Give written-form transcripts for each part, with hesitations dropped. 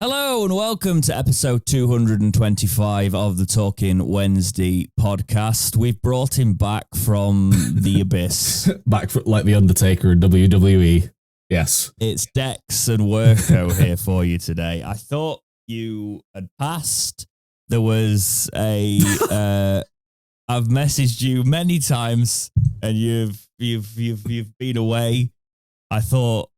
Hello and welcome to episode 225 of the Talking Wednesday podcast. We've brought him back from the abyss. Back for, like the Undertaker in WWE. Yes. It's Dex and Worko here for you today. I thought you had passed. There was a... I've messaged you many times and you've been away. I thought...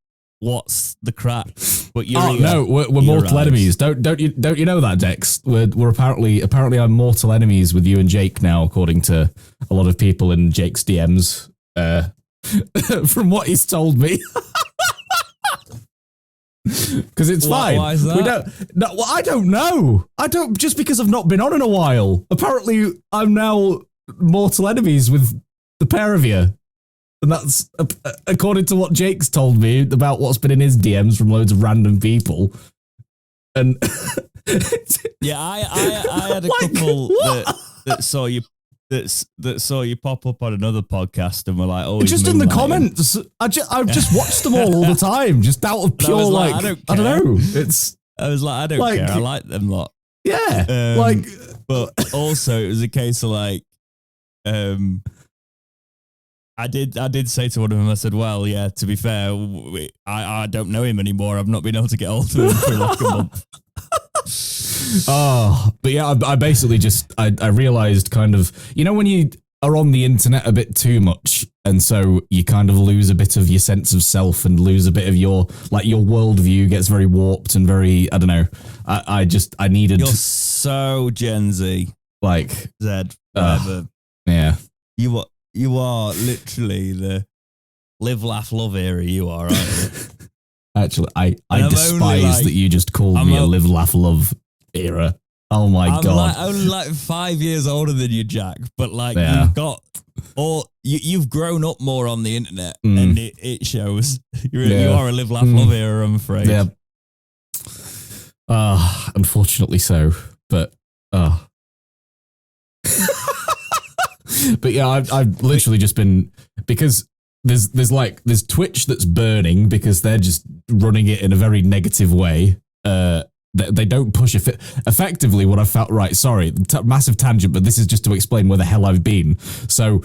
What's the crap? But you're no, we're mortal enemies. Don't you know that, Dex? We're apparently I'm mortal enemies with you and Jake now, according to a lot of people in Jake's DMs. From what he's told me, because it's fine. Why is that? I don't know. I don't just because I've not been on in a while. Apparently, I'm now mortal enemies with the pair of you. And that's according to what Jake's told me about what's been in his DMs from loads of random people. And yeah, I had a couple that saw you that saw you pop up on another podcast and were like, "Oh, just in the comments." I've just watched them all the time, just out of pure like I don't know. I was like, I don't care. I like them lot. Yeah, but also it was a case of like, I did say to one of them, I said, well, yeah, to be fair, I don't know him anymore. I've not been able to get hold of him for like a month. But yeah, I basically just, I realized kind of, you know, when you are on the internet a bit too much, and so you kind of lose a bit of your sense of self and lose a bit of your worldview gets very warped and very, I don't know. I needed. You're so Gen Z. Like. Z, whatever. Yeah. You are literally the live, laugh, love era. You are, aren't you? Actually, I despise that you just called me a live, laugh, love era. Oh my God. I'm only like 5 years older than you, Jack, but like you've grown up more on the internet and it shows. You are a live, laugh, love era, I'm afraid. Yeah. Unfortunately so, but But yeah, I've literally just been, because there's Twitch that's burning because they're just running it in a very negative way. They don't push it. Effectively, what I felt, right, sorry, massive tangent, but this is just to explain where the hell I've been. So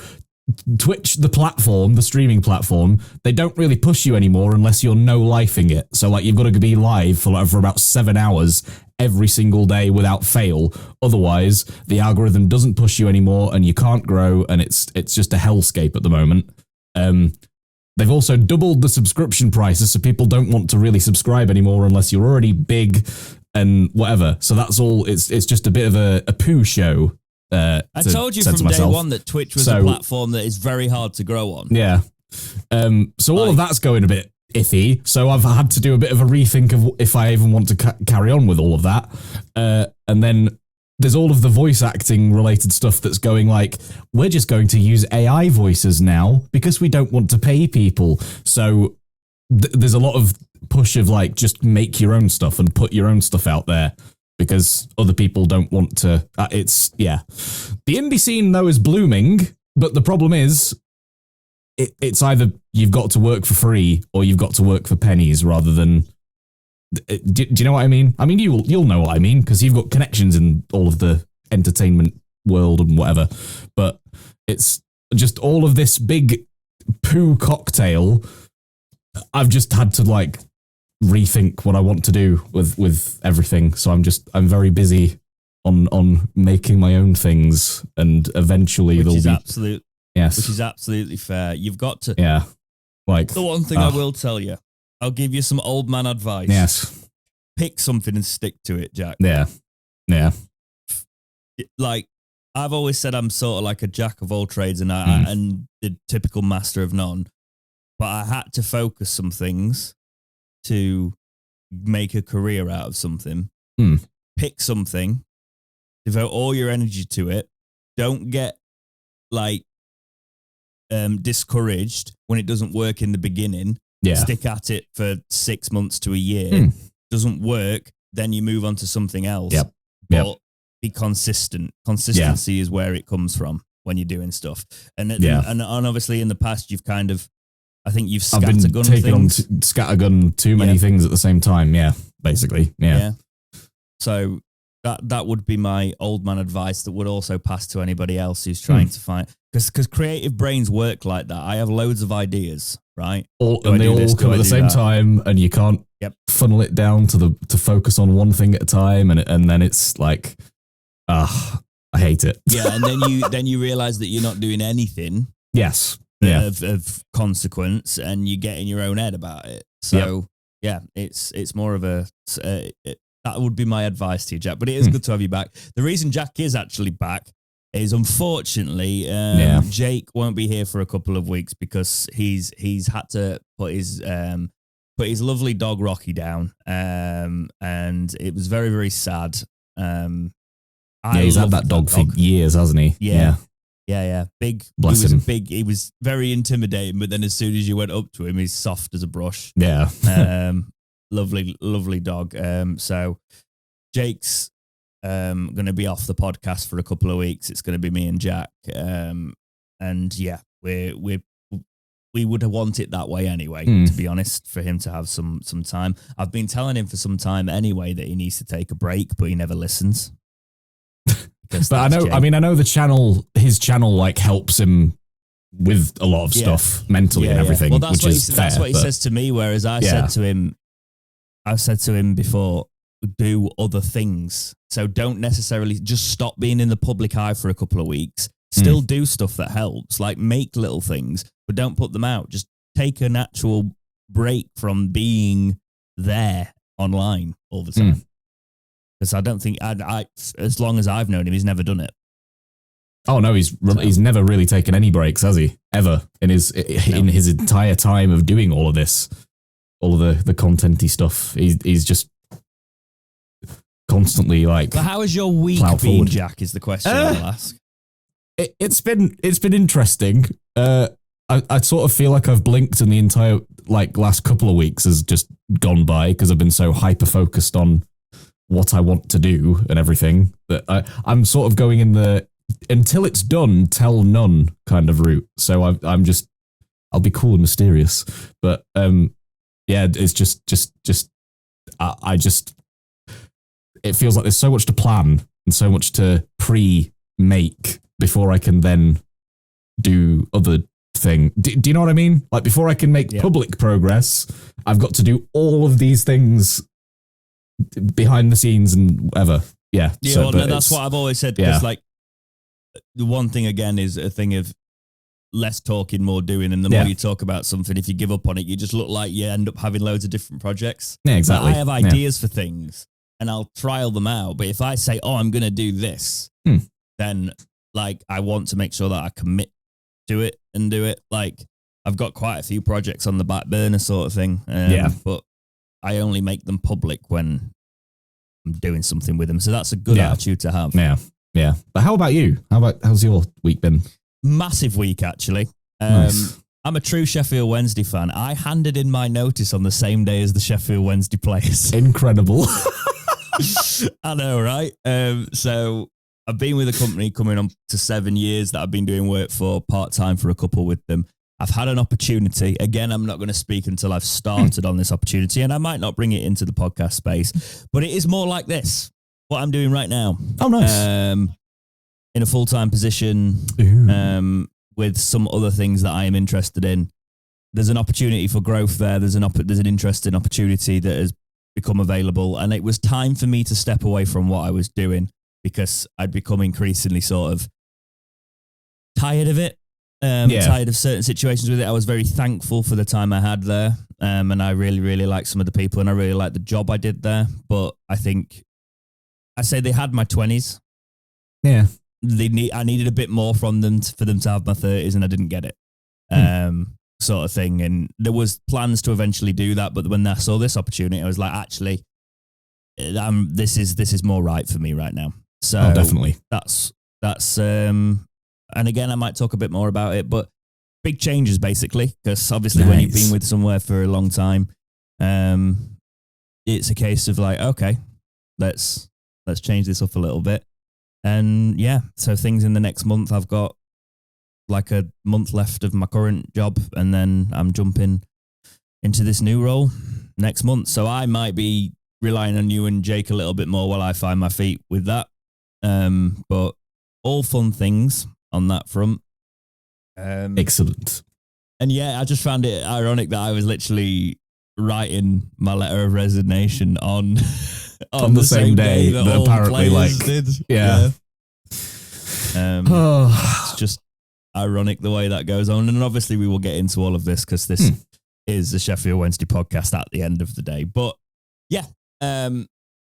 Twitch, the platform, the streaming platform, they don't really push you anymore unless you're no-lifing it. So like you've got to be live for about 7 hours every single day without fail. Otherwise, the algorithm doesn't push you anymore and you can't grow, and it's just a hellscape at the moment. They've also doubled the subscription prices, so people don't want to really subscribe anymore unless you're already big and whatever. So that's all. It's just a bit of a poo show. I told you from day one that Twitch was a platform that is very hard to grow on. Yeah. So all of that's going a bit iffy. So I've had to do a bit of a rethink of if I even want to carry on with all of that. And then there's all of the voice acting related stuff that's going like, we're just going to use AI voices now because we don't want to pay people. So there's a lot of push of like, just make your own stuff and put your own stuff out there, because other people don't want to. The indie scene though is blooming, but the problem is it's either you've got to work for free or you've got to work for pennies rather than. Do you know what I mean? I mean, you'll know what I mean because you've got connections in all of the entertainment world and whatever. But it's just all of this big poo cocktail. I've just had to like rethink what I want to do with everything. So I'm very busy on making my own things, and eventually which is absolutely fair. You've got to like the one thing I will tell you. I'll give you some old man advice. Yes. Pick something and stick to it, Jack. Yeah. Yeah. Like I've always said, I'm sort of like a jack of all trades and and the typical master of none. But I had to focus some things to make a career out of something. Pick something, devote all your energy to it. Don't get like discouraged when it doesn't work in the beginning. Yeah. Stick at it for 6 months to a year. Doesn't work, then you move on to something else. But be consistent. Consistency is where it comes from when you're doing stuff. And obviously in the past you've kind of, I think you've scattergun scattergun too many things at the same time. Yeah, basically. Yeah. So that would be my old man advice that would also pass to anybody else who's trying to find, because creative brains work like that. I have loads of ideas, right? And they all come at the same time, and you can't funnel it down to focus on one thing at a time, and then it's like, I hate it. Yeah, and then you realize that you're not doing anything. Yes. Of consequence, and you get in your own head about it. So it's more of a that would be my advice to you, Jack. But it is good to have you back. The reason Jack is actually back is, unfortunately, Jake won't be here for a couple of weeks because he's had to put his lovely dog Rocky down, and it was very, very sad. He's had that dog for years, hasn't he? Yeah. Big. Bless him. He was very intimidating, but then as soon as you went up to him, he's soft as a brush. Yeah. Lovely dog. So Jake's going to be off the podcast for a couple of weeks. It's going to be me and Jack. And yeah, we would want it that way anyway, to be honest, for him to have some time. I've been telling him for some time anyway that he needs to take a break, but he never listens. But I know his channel like helps him with a lot of stuff mentally and everything. Well, that's what he says to me. Whereas I said to him before, do other things. So don't necessarily just stop being in the public eye for a couple of weeks. Still do stuff that helps, like make little things, but don't put them out. Just take an actual break from being there online all the time. Because I don't think as long as I've known him, he's never done it. Oh no, he's never really taken any breaks, has he? Ever in his entire time of doing all of this, all of the contenty stuff. He's just constantly like. But how has your week been, forward. Jack? Is the question I'll ask. It's been interesting. I sort of feel like I've blinked, and the entire last couple of weeks has just gone by because I've been so hyper focused on what I want to do and everything that I'm sort of going in the until it's done, tell none kind of route. So I'll be cool and mysterious, but it's just it feels like there's so much to plan and so much to pre-make before I can then do other thing. Do you know what I mean? Like before I can make public progress, I've got to do all of these things behind the scenes and whatever. That's what I've always said. Because like the one thing again is a thing of less talking, more doing, and the more you talk about something, if you give up on it, you just look like you end up having loads of different projects. Yeah, exactly. Like I have ideas for things and I'll trial them out, but if I say, oh, I'm going to do this, then like I want to make sure that I commit to it and do it. Like I've got quite a few projects on the back burner sort of thing. But I only make them public when I'm doing something with them. So that's a good attitude to have. Yeah. But how about you? How's your week been? Massive week, actually. Nice. I'm a true Sheffield Wednesday fan. I handed in my notice on the same day as the Sheffield Wednesday players. Incredible. I know, right? So I've been with the company coming on to 7 years that I've been doing work for part-time for a couple with them. I've had an opportunity. Again, I'm not going to speak until I've started on this opportunity, and I might not bring it into the podcast space, but it is more like this, what I'm doing right now. Oh, nice. In a full-time position, with some other things that I am interested in. There's an opportunity for growth there. There's an interesting opportunity that has become available, and it was time for me to step away from what I was doing because I'd become increasingly sort of tired of it. Tired of certain situations with it. I was very thankful for the time I had there, and I really, really liked some of the people, and I really liked the job I did there. But I think I say they had my 20s. Yeah, I needed a bit more from them for them to have my 30s, and I didn't get it. Sort of thing. And there was plans to eventually do that, but when I saw this opportunity, I was like, actually, this is more right for me right now. So definitely, that's and again, I might talk a bit more about it, but big changes basically, because obviously when you've been with somewhere for a long time, it's a case of like, okay, let's change this up a little bit. And so things in the next month, I've got like a month left of my current job, and then I'm jumping into this new role next month. So I might be relying on you and Jake a little bit more while I find my feet with that. But all fun things on that front. Excellent. And yeah, I just found it ironic that I was literally writing my letter of resignation on the same day that apparently did. Yeah. It's just ironic the way that goes on. And obviously we will get into all of this because this is the Sheffield Wednesday podcast at the end of the day. But yeah, a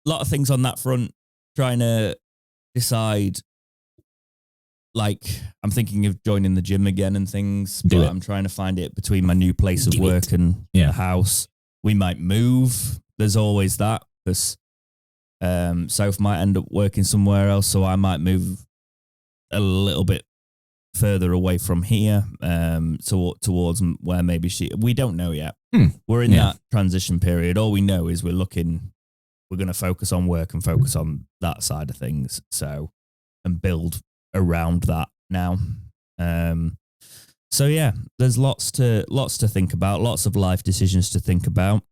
lot of things on that front, trying to decide. Like, I'm thinking of joining the gym again and things, but I'm trying to find it between my new place of work and the house. We might move. There's always that, because Soph might end up working somewhere else, so I might move a little bit further away from here towards where maybe we don't know yet. We're in that transition period. All we know is we're going to focus on work and focus on that side of things. So, and build around that now. So yeah, there's lots to think about, lots of life decisions to think about.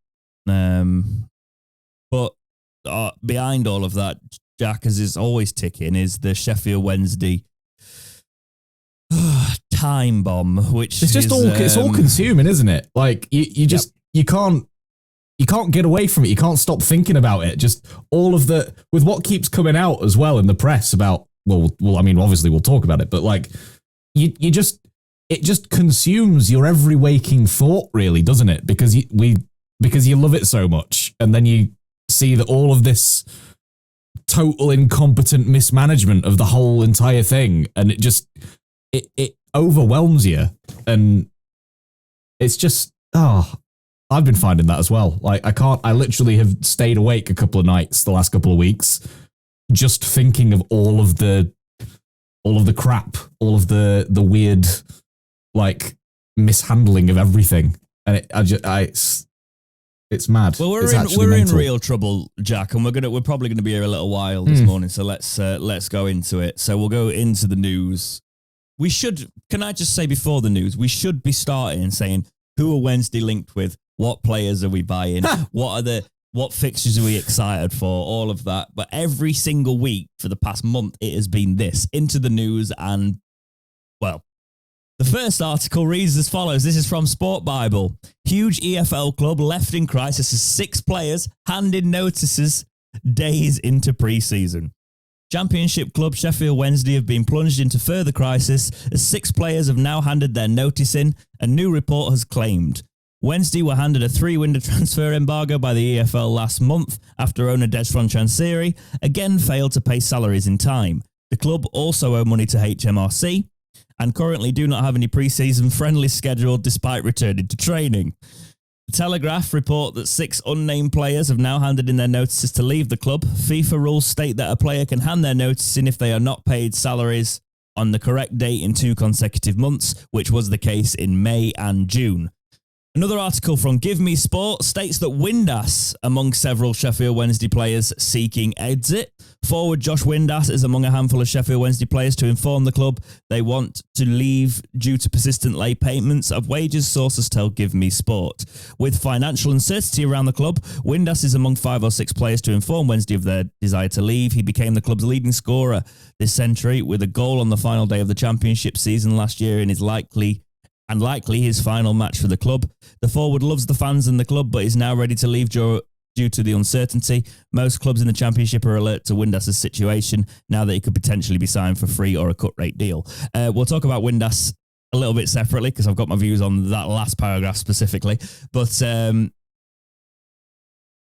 But behind all of that, Jack, as is always ticking, is the Sheffield Wednesday time bomb, which it's just it's all consuming, isn't it? Like you just you can't get away from it. You can't stop thinking about it. Just all of with what keeps coming out as well in the press about. Well, I mean, obviously we'll talk about it, but like, it just consumes your every waking thought, really, doesn't it? Because you love it so much, and then you see that all of this total incompetent mismanagement of the whole entire thing, and it overwhelms you, and it's just I've been finding that as well. Like, I literally have stayed awake a couple of nights the last couple of weeks, just thinking of all of the crap, all of the weird, like, mishandling of everything, and it's mad. Well, we're in real trouble, Jack, and we're probably gonna be here a little while this morning. So let's go into it. So we'll go into the news. Can I just say before the news, we should be starting saying who are Wednesday linked with, what players are we buying, what fixtures are we excited for, all of that. But every single week for the past month, it has been this, into the news. And, well, the first article reads as follows. This is from Sport Bible. Huge EFL club left in crisis as 6 players handed notices days into pre-season. Championship club Sheffield Wednesday have been plunged into further crisis as 6 players have now handed their notice in, a new report has claimed. Wednesday were handed a 3-window transfer embargo by the EFL last month after owner Desron Chansiri again failed to pay salaries in time. The club also owe money to HMRC and currently do not have any pre-season friendlies scheduled despite returning to training. The Telegraph report that 6 unnamed players have now handed in their notices to leave the club. FIFA rules state that a player can hand their notice in if they are not paid salaries on the correct date in 2 consecutive months, which was the case in May and June. Another article from Give Me Sport states that Windass among several Sheffield Wednesday players seeking exit. Forward Josh Windass is among a handful of Sheffield Wednesday players to inform the club they want to leave due to persistent late payments of wages, sources tell Give Me Sport. With financial uncertainty around the club, Windass is among 5 or 6 players to inform Wednesday of their desire to leave. He became the club's leading scorer this century with a goal on the final day of the championship season last year in his likely his final match for the club. The forward loves the fans and the club, but is now ready to leave due to the uncertainty. Most clubs in the championship are alert to Windass's situation now that he could potentially be signed for free or a cut rate deal. We'll talk about Windass a little bit separately because I've got my views on that last paragraph specifically. But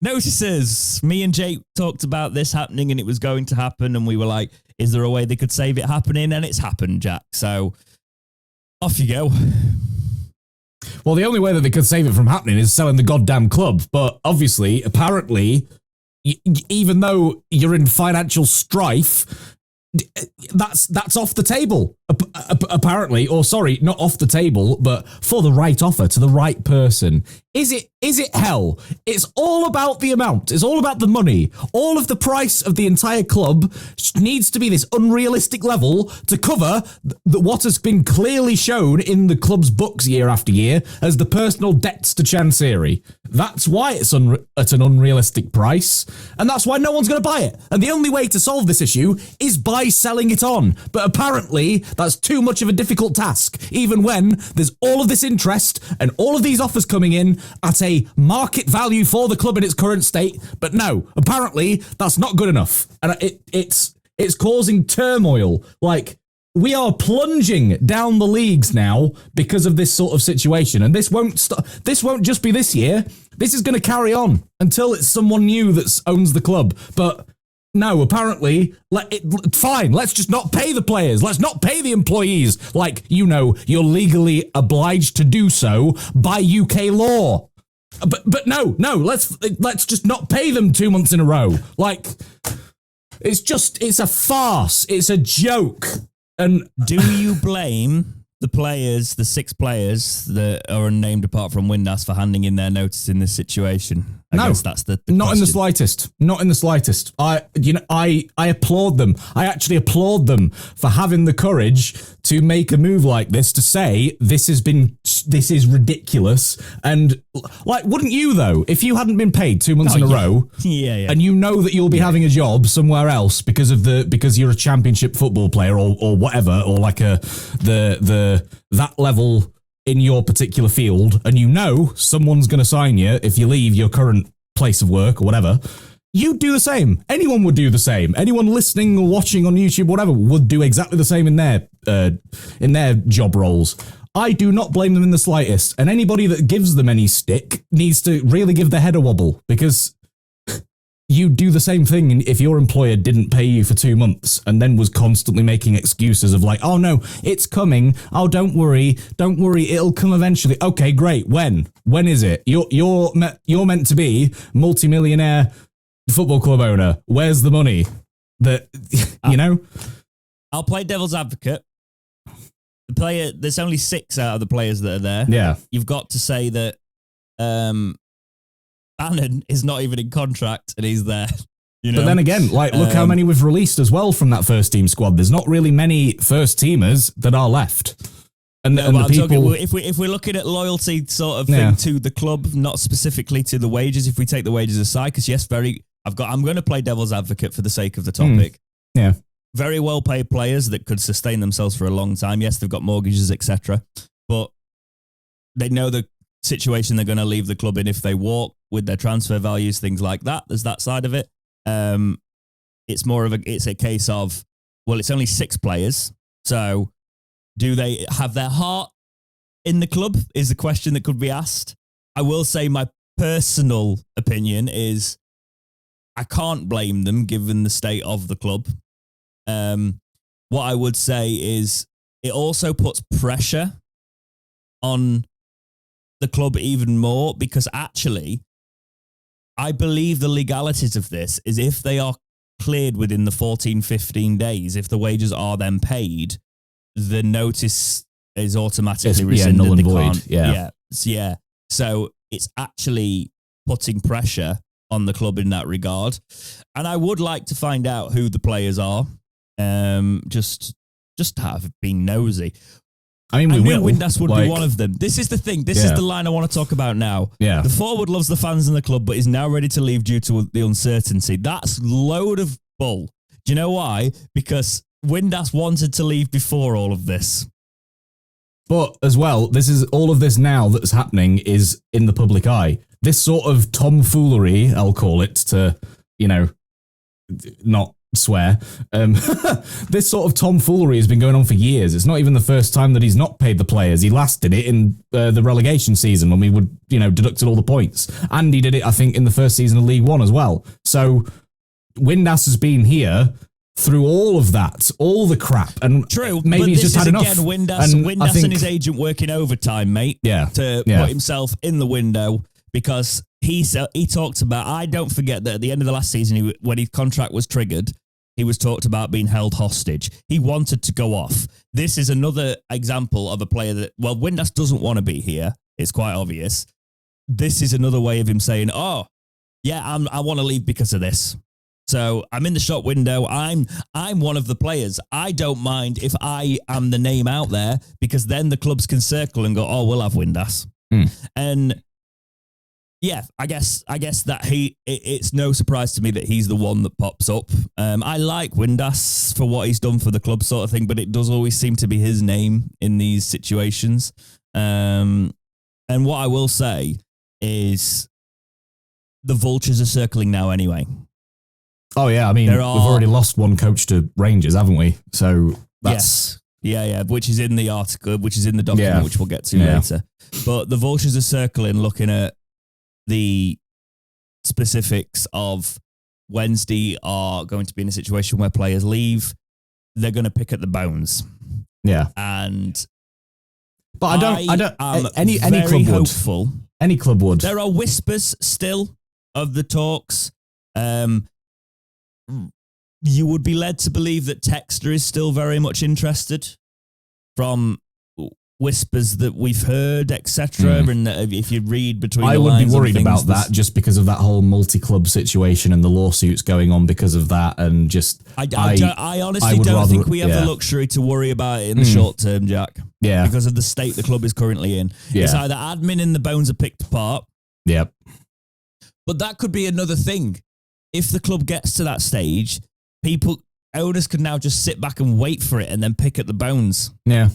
notices. Me and Jake talked about this happening and it was going to happen, and we were like, is there a way they could save it happening? And it's happened, Jack. So off you go. Well, the only way that they could save it from happening is selling the goddamn club. But obviously, apparently, even though you're in financial strife, that's off the table. Apparently, or sorry, not off the table, but for the right offer to the right person, Is it hell? It's all about the amount. It's all about the money. All of the price of the entire club needs to be this unrealistic level to cover what has been clearly shown in the club's books year after year as the personal debts to Chansiri. That's why it's at an unrealistic price, and that's why no one's going to buy it. And the only way to solve this issue is by selling it on. But apparently, that's too much of a difficult task, even when there's all of this interest and all of these offers coming in at a market value for the club in its current state. But no, apparently that's not good enough. And it's causing turmoil. Like, we are plunging down the leagues now because of this sort of situation. And this won't just be this year. This is going to carry on until it's someone new that owns the club. But no, apparently, fine, let's just not pay the players. Let's not pay the employees. Like, you're legally obliged to do so by UK law. But no, let's just not pay them 2 months in a row. Like, it's a farce. It's a joke. And do you blame the players, the 6 players that are unnamed apart from Windass, for handing in their notice in this situation? I guess that's the not question. in the slightest. Not in the slightest. I applaud them. I actually applaud them for having the courage to make a move like this, to say this is ridiculous. And like, wouldn't you though, if you hadn't been paid 2 months in a row, and you know that you'll be having a job somewhere else because you're a championship football player or whatever, or like that level in your particular field, and you know someone's going to sign you if you leave your current place of work or whatever, you'd do the same. Anyone would do the same. Anyone listening or watching on YouTube, whatever, would do exactly the same in their job roles. I do not blame them in the slightest, and anybody that gives them any stick needs to really give their head a wobble, because you do the same thing if your employer didn't pay you for 2 months and then was constantly making excuses of like, oh no, it's coming. Oh, don't worry, it'll come eventually. Okay, great. When is it? You're meant to be multimillionaire football club owner. Where's the money? I'll play devil's advocate. There's only 6 out of the players that are there. Yeah, you've got to say that. Bannon is not even in contract and he's there. But then again, look how many we've released as well from that first team squad. There's not really many first teamers that are left. And the people, if we're looking at loyalty sort of thing to the club, not specifically to the wages, if we take the wages aside, because yes, I'm going to play devil's advocate for the sake of the topic. Yeah. Very well paid players that could sustain themselves for a long time. Yes, they've got mortgages, etc. But they know the situation they're going to leave the club in if they walk, with their transfer values, things like that. There's that side of it. It's a case of, well, it's only 6 players. So do they have their heart in the club is the question that could be asked. I will say my personal opinion is I can't blame them given the state of the club. What I would say is it also puts pressure on the club even more, because actually I believe the legalities of this is if they are cleared within the 14, 15 days, if the wages are then paid, the notice is automatically rescinded. Null and void. Yeah. So it's actually putting pressure on the club in that regard. And I would like to find out who the players are. Just have been nosy. I mean, we will. Windass would be one of them. This is the thing. This is the line I want to talk about now. Yeah. The forward loves the fans in the club, but is now ready to leave due to the uncertainty. That's load of bull. Do you know why? Because Windass wanted to leave before all of this. But as well, all of this now that's happening is in the public eye. This sort of tomfoolery, I'll call it, to, not swear. This sort of tomfoolery has been going on for years. It's not even the first time that he's not paid the players. He last did it in the relegation season when we would, deducted all the points. And he did it, I think, in the first season of League One as well. So Windass has been here through all of that, all the crap, and true. Maybe he's just had enough. Again, Windass and his agent working overtime, mate. To put himself in the window, because he talked about. I don't forget that at the end of the last season, when his contract was triggered, he was talked about being held hostage. He wanted to go off. This is another example of a player that, well, Windass doesn't want to be here. It's quite obvious. this is another way of him saying, "Oh, yeah, I want to leave because of this." So I'm in the shop window. I'm one of the players. I don't mind if I am the name out there, because then the clubs can circle and go, "Oh, we'll have Windass." And yeah, I guess that it's no surprise to me that he's the one that pops up. I like Windass for what he's done for the club, sort of thing, but it does always seem to be his name in these situations. And what I will say is the vultures are circling now anyway. Oh yeah, I mean, we've already lost one coach to Rangers, haven't we? So that's... Yes. Yeah, which is in the article, which is in the document, which we'll get to later. But the vultures are circling, looking at the specifics of Wednesday are going to be in a situation where players leave. They're going to pick at the bones. Yeah. But I don't any club hopeful. Would. Any club would. There are whispers still of the talks. You would be led to believe that Texter is still very much interested from whispers that we've heard, etc. And if you read between the lines, I would be worried about that just because of that whole multi-club situation and the lawsuits going on because of that, and just I honestly don't think we have the luxury to worry about it in the short term, Jack. Yeah, because of the state the club is currently in. Yeah. It's either admin and the bones are picked apart. Yep. But that could be another thing. If the club gets to that stage, owners could now just sit back and wait for it and then pick at the bones. Yeah.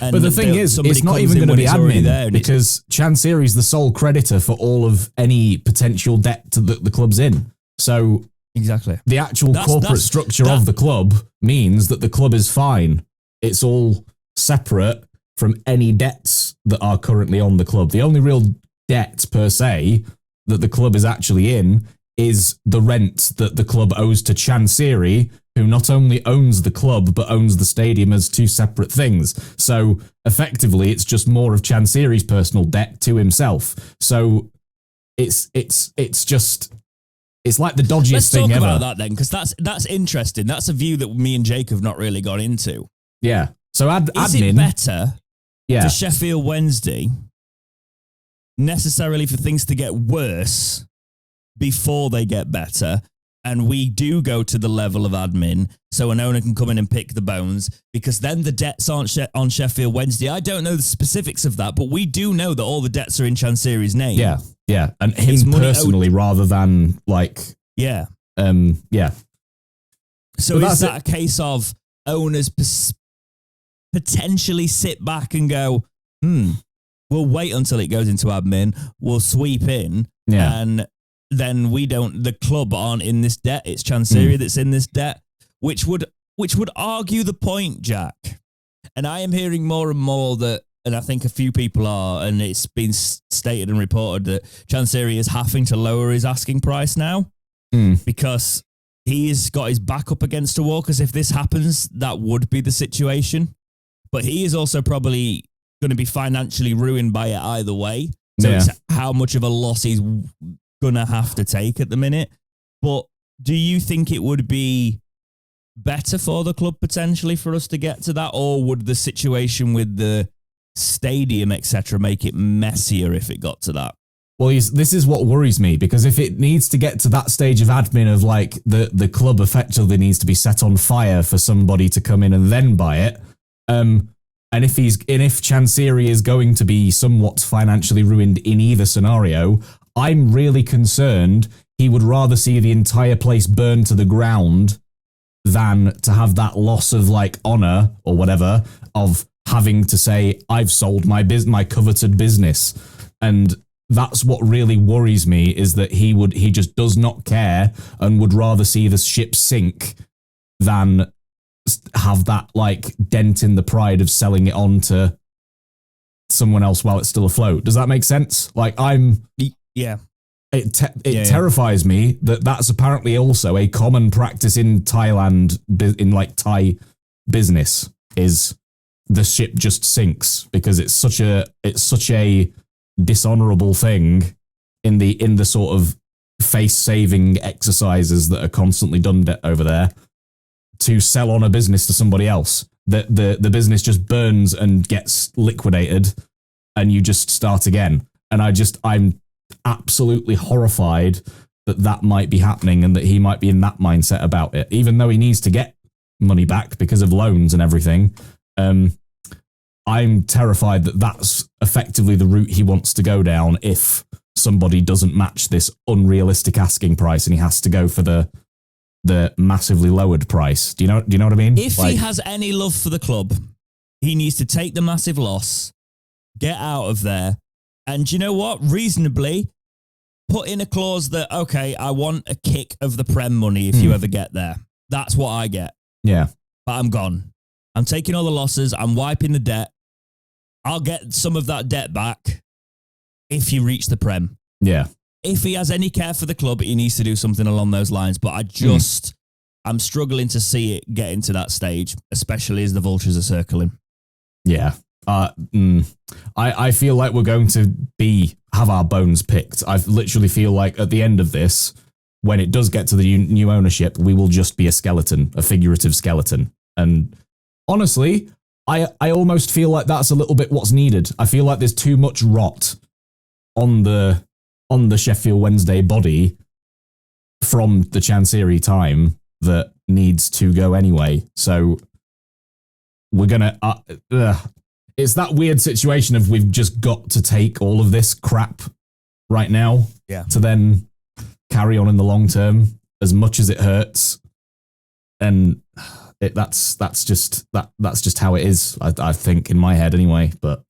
And but the thing is, it's not even going to be admin there, because Chansiri is the sole creditor for all of any potential debt that the club's in. So exactly, the actual corporate structure of the club means that the club is fine. It's all separate from any debts that are currently on the club. The only real debt per se that the club is actually in is the rent that the club owes to Chansiri, who not only owns the club, but owns the stadium as two separate things. So effectively, it's just more of Chansiri's personal debt to himself. So it's like the dodgiest thing ever. Let's talk about that then, because that's interesting. That's a view that me and Jake have not really got into. Yeah. So is admin, it better for Sheffield Wednesday necessarily for things to get worse before they get better, and we do go to the level of admin so an owner can come in and pick the bones, because then the debts aren't on Sheffield Wednesday? I don't know the specifics of that, but we do know that all the debts are in Chansiri's name. Yeah, and him personally rather than like... Yeah. Yeah. So is that a case of owners potentially sit back and go, we'll wait until it goes into admin, we'll sweep in, and then the club aren't in this debt, it's Chansiri that's in this debt, which would argue the point, Jack. And I am hearing more and more that, and I think a few people are, and it's been stated and reported that Chansiri is having to lower his asking price now because he's got his back up against a wall, because if this happens, that would be the situation. But he is also probably going to be financially ruined by it either way. So it's how much of a loss he's going to have to take at the minute. But do you think it would be better for the club potentially for us to get to that, or would the situation with the stadium, etc., make it messier if it got to that? Well, this is what worries me, because if it needs to get to that stage of admin of like the club effectively needs to be set on fire for somebody to come in and then buy it, and if Chansiri is going to be somewhat financially ruined in either scenario, I'm really concerned he would rather see the entire place burn to the ground than to have that loss of like honor or whatever of having to say, I've sold my coveted business. And that's what really worries me, is that he just does not care and would rather see the ship sink than have that like dent in the pride of selling it on to someone else while it's still afloat. Does that make sense? Like It terrifies me that that's apparently also a common practice in Thailand, in like Thai business, is the ship just sinks because it's such a dishonorable thing in the sort of face saving exercises that are constantly done over there to sell on a business to somebody else. The business just burns and gets liquidated, and you just start again. And I'm absolutely horrified that might be happening and that he might be in that mindset about it, even though he needs to get money back because of loans and everything. I'm terrified that that's effectively the route he wants to go down if somebody doesn't match this unrealistic asking price and he has to go for the massively lowered price. Do you know what I mean? If he has any love for the club, he needs to take the massive loss, get out of there, and you know what? Reasonably, put in a clause that, okay, I want a kick of the Prem money if you ever get there. That's what I get. Yeah. But I'm gone. I'm taking all the losses. I'm wiping the debt. I'll get some of that debt back if you reach the Prem. Yeah. If he has any care for the club, he needs to do something along those lines. But I'm struggling to see it getting to that stage, especially as the vultures are circling. Yeah. I feel like we're going to have our bones picked. I literally feel like at the end of this, when it does get to the new ownership, we will just be a skeleton, a figurative skeleton. And honestly, I almost feel like that's a little bit what's needed. I feel like there's too much rot on the Sheffield Wednesday body from the Chansiri time that needs to go anyway. So we're gonna. It's that weird situation of we've just got to take all of this crap right now to then carry on in the long term, as much as it hurts, and that's just how it is. I think in my head anyway. But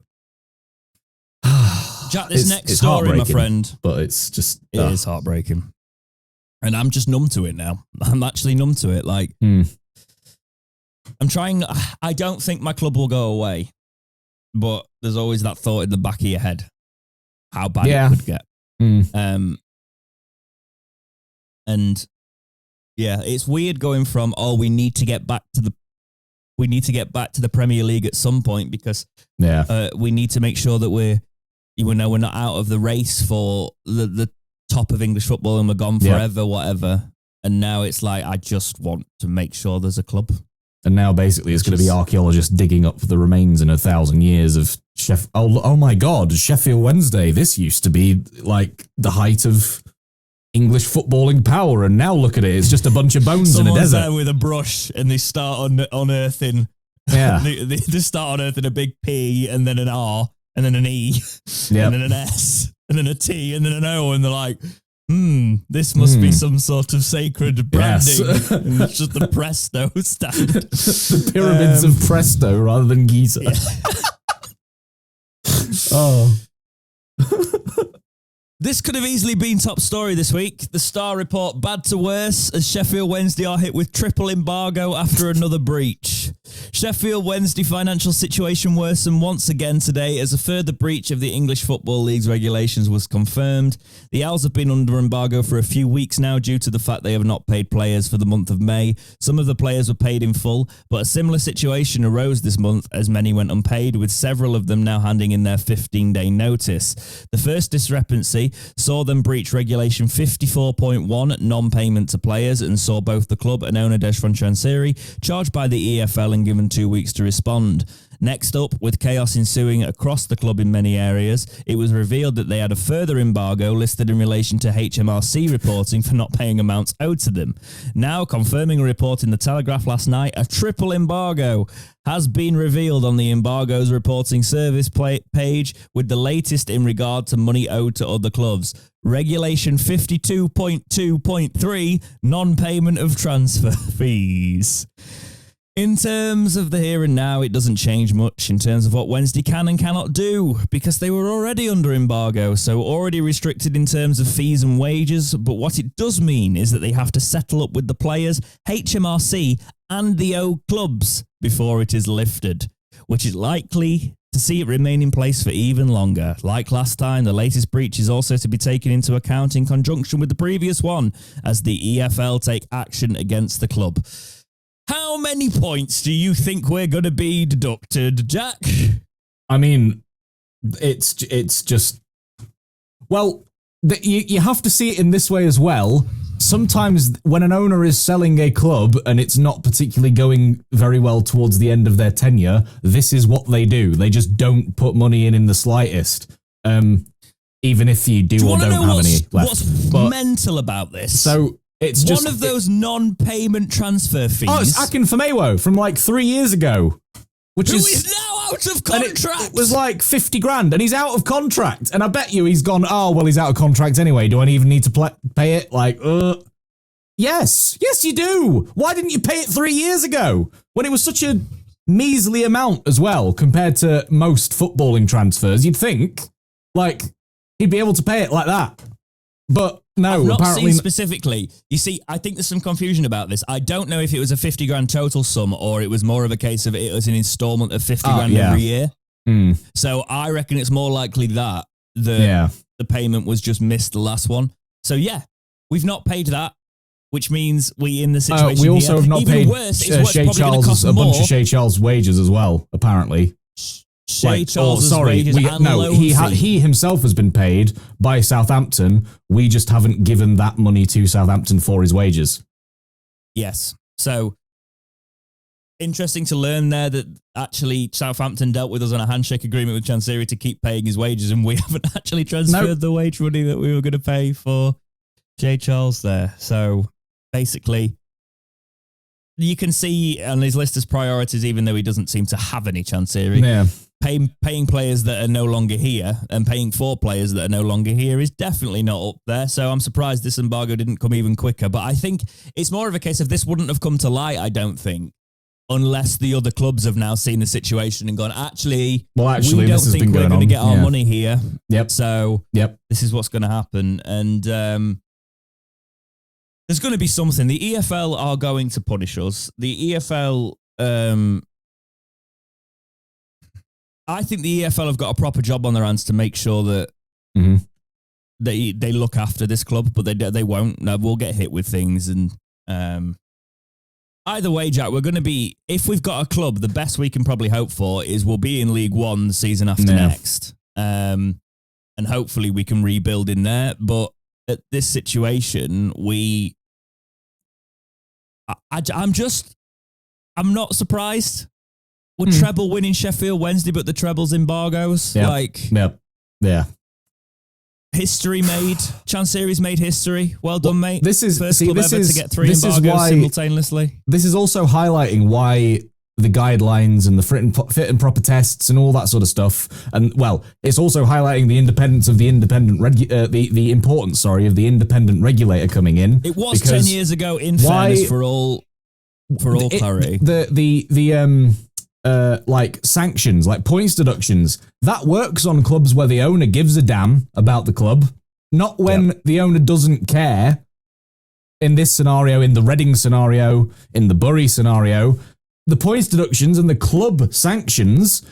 Jack, this next story, my friend, but it's just it is heartbreaking, and I'm just numb to it now. I'm actually numb to it. Like I'm trying. I don't think my club will go away, but there's always that thought in the back of your head how bad it could get. And yeah, it's weird going from we need to get back to the Premier League at some point because we need to make sure that we're not out of the race for the top of English football and we're gone forever, whatever. And now it's like I just want to make sure there's a club. And now basically it's going to be archaeologists digging up the remains in 1,000 years of oh my God, Sheffield Wednesday. This used to be like the height of English footballing power, and now look at it. It's just a bunch of bones in a desert. There with a brush, and they start unearthing. Yeah, they start unearthing a big P, and then an R, and then an E, and then an S, and then a T, and then an O, and they're like, this must be some sort of sacred branding. Yes. And it's just the Presto stand. The pyramids of Presto rather than Giza. Yeah. Oh. This could have easily been top story this week. The Star report bad to worse as Sheffield Wednesday are hit with triple embargo after another breach. Sheffield Wednesday financial situation worsened once again today as a further breach of the English Football League's regulations was confirmed. The Owls have been under embargo for a few weeks now due to the fact they have not paid players for the month of May. Some of the players were paid in full, but a similar situation arose this month as many went unpaid, with several of them now handing in their 15-day notice. The first discrepancy saw them breach Regulation 54.1, non-payment to players, and saw both the club and owner Chansiri charged by the EFL and given 2 weeks to respond. Next up, with chaos ensuing across the club in many areas, it was revealed that they had a further embargo listed in relation to HMRC reporting for not paying amounts owed to them. Now, confirming a report in the Telegraph last night, a triple embargo has been revealed on the embargo's reporting service page, with the latest in regard to money owed to other clubs. Regulation 52.2.3, non-payment of transfer fees. In terms of the here and now, it doesn't change much in terms of what Wednesday can and cannot do, because they were already under embargo, so already restricted in terms of fees and wages. But what it does mean is that they have to settle up with the players, HMRC and the O clubs before it is lifted, which is likely to see it remain in place for even longer. Like last time, the latest breach is also to be taken into account in conjunction with the previous one, as the EFL take action against the club. How many points do you think we're going to be deducted, Jack? I mean, it's just... Well, you have to see it in this way as well. Sometimes when an owner is selling a club and it's not particularly going very well towards the end of their tenure, this is what they do. They just don't put money in the slightest. even if you do or don't have any left. What's mental about this? So it's just one of those non-payment transfer fees. Oh, it's Akinfenwa from like 3 years ago, which who is now out of contract. It was like 50 grand, and he's out of contract. And I bet you he's gone, oh, well, he's out of contract anyway. Do I even need to pay it? Like, yes, you do. Why didn't you pay it 3 years ago when it was such a measly amount as well compared to most footballing transfers? You'd think, like, he'd be able to pay it like that. But no, not apparently seen specifically. You see, I think there's some confusion about this. I don't know if it was a 50 grand total sum or it was more of a case of it was an installment of 50 grand every year. So I reckon it's more likely that the payment was just missed the last one. So yeah, we've not paid that, which means we in the situation we also have not even paid worse, Shea Charles a bunch of Shea Charles wages as well, apparently. Shea Charles' wages and loan he himself has been paid by Southampton. We just haven't given that money to Southampton for his wages. Yes. So interesting to learn there that actually Southampton dealt with us on a handshake agreement with Chansiri to keep paying his wages, and we haven't actually transferred the wage money that we were going to pay for Shea Charles there. So basically, you can see on his list as priorities, even though he doesn't seem to have any Chansiri. Yeah. Paying players that are no longer here and paying for players that are no longer here is definitely not up there. So I'm surprised this embargo didn't come even quicker. But I think it's more of a case of this wouldn't have come to light, I don't think, unless the other clubs have now seen the situation and gone, actually, we don't think we're going to get our money here. So this is what's going to happen. And there's going to be something. The EFL are going to punish us. The EFL... I think the EFL have got a proper job on their hands to make sure that they look after this club, but they won't. No, we'll get hit with things. And either way, Jack, we're going to be, if we've got a club, the best we can probably hope for is we'll be in League One the season after next. And hopefully we can rebuild in there. But at this situation, I'm not surprised. We're treble winning Sheffield Wednesday, but the treble's embargoes. History made. Chansiri's made history. Well done, mate. This is first club ever to get 3 embargoes simultaneously. This is also highlighting why the guidelines and the fit and proper tests and all that sort of stuff. And well, it's also highlighting the independence of the the importance of the independent regulator coming in. It was 10 years ago. In fairness, for all clarity, like sanctions, like points deductions, that works on clubs where the owner gives a damn about the club, not when the owner doesn't care. In this scenario, in the Reading scenario, in the Bury scenario, the points deductions and the club sanctions,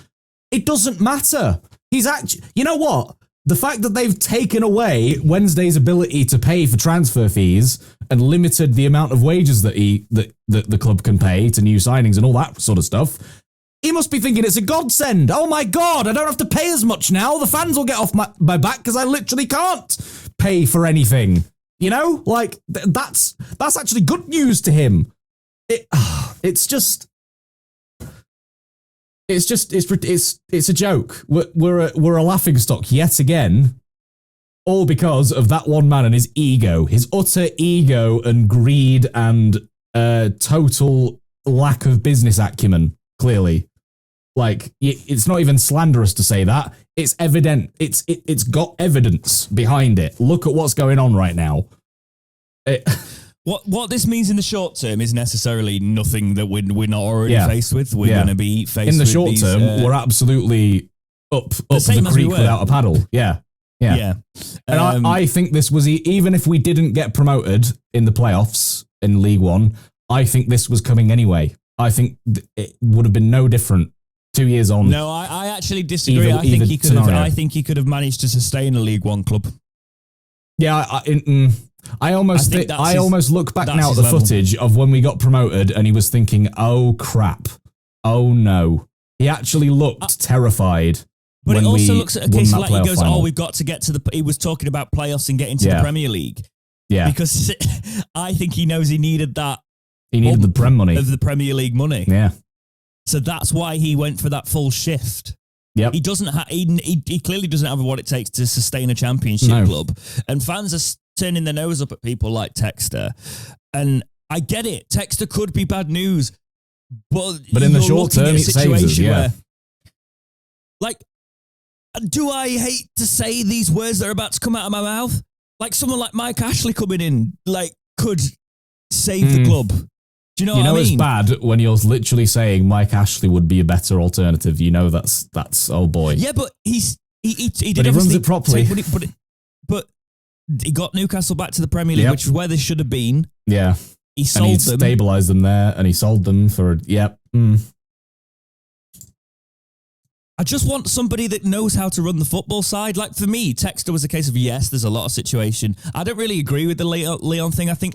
it doesn't matter. He's actually, you know what? The fact that they've taken away Wednesday's ability to pay for transfer fees and limited the amount of wages that the club can pay to new signings and all that sort of stuff, he must be thinking it's a godsend. Oh my God, I don't have to pay as much now. The fans will get off my back because I literally can't pay for anything. You know, like that's actually good news to him. It's a joke. We're a laughingstock yet again, all because of that one man and his ego, his utter ego and greed and total lack of business acumen. Clearly, like it's not even slanderous to say that. It's evident. It's got evidence behind it. Look at what's going on right now. What this means in the short term is necessarily nothing that we're not already faced with. We're going to be faced with in the short term. We're absolutely up the creek without a paddle. Yeah. And I think this was even if we didn't get promoted in the playoffs in League One, I think this was coming anyway. I think it would have been no different 2 years on. No, I actually disagree. I think he could have managed to sustain a League One club. Yeah, I almost look back now at the footage of when we got promoted and he was thinking, oh crap, oh no. He actually looked terrified. But it also looks at a case like he goes, final. We've got to get to he was talking about playoffs and getting to the Premier League. Yeah. Because I think he knows he needed that. He needed the Prem money. Of the Premier League money. Yeah. So that's why he went for that full shift. Yep. He doesn't have. He clearly doesn't have what it takes to sustain a championship club. And fans are turning their nose up at people like Textor. And I get it. Textor could be bad news, but in the short term, it saves us. Yeah. Where, like, do I hate to say these words that are about to come out of my mouth? Like someone like Mike Ashley coming in, like, could save the club. Do you know what I mean? It's bad when you're literally saying Mike Ashley would be a better alternative. You know that's oh boy. Yeah, but he did but he runs it properly. But he got Newcastle back to the Premier League, which is where they should have been. Yeah. He sold them. Stabilised them there, and he sold them for I just want somebody that knows how to run the football side. Like for me, Textor was a case of yes, there's a lot of situation. I don't really agree with the Leon thing. I think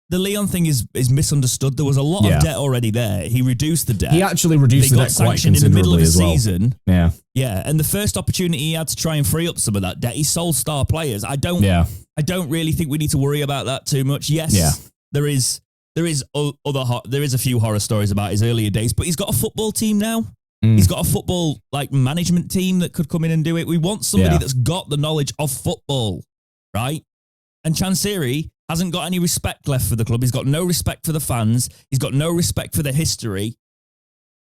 the Leon thing is misunderstood. There was a lot of debt already there. He reduced the debt. He actually reduced the debt quite considerably in the middle of the season. Yeah. Yeah. And the first opportunity he had to try and free up some of that debt, he sold star players. I don't really think we need to worry about that too much. Yes, there is a few horror stories about his earlier days, but he's got a football team now. He's got a football management team that could come in and do it. We want somebody that's got the knowledge of football, right? And Chansiri hasn't got any respect left for the club. He's got no respect for the fans. He's got no respect for the history.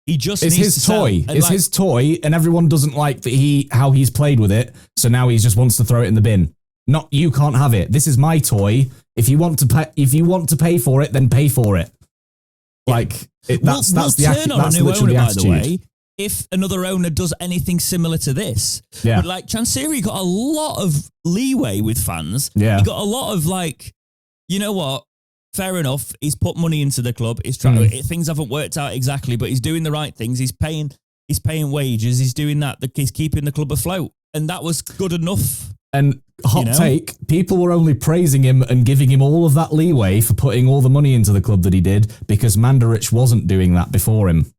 He just needs his to toy. It's his toy, and everyone doesn't like how he's played with it. So now he just wants to throw it in the bin. Not you can't have it. This is my toy. If you want to pay for it, then pay for it. That's literally the attitude. By the way, if another owner does anything similar to this. Yeah. But Chansiri got a lot of leeway with fans. Yeah. He got a lot of you know what? Fair enough. He's put money into the club. He's trying. Things haven't worked out exactly, but he's doing the right things. He's paying wages. He's doing that. He's keeping the club afloat. And that was good enough. And hot take, people were only praising him and giving him all of that leeway for putting all the money into the club that he did because Mandarich wasn't doing that before him.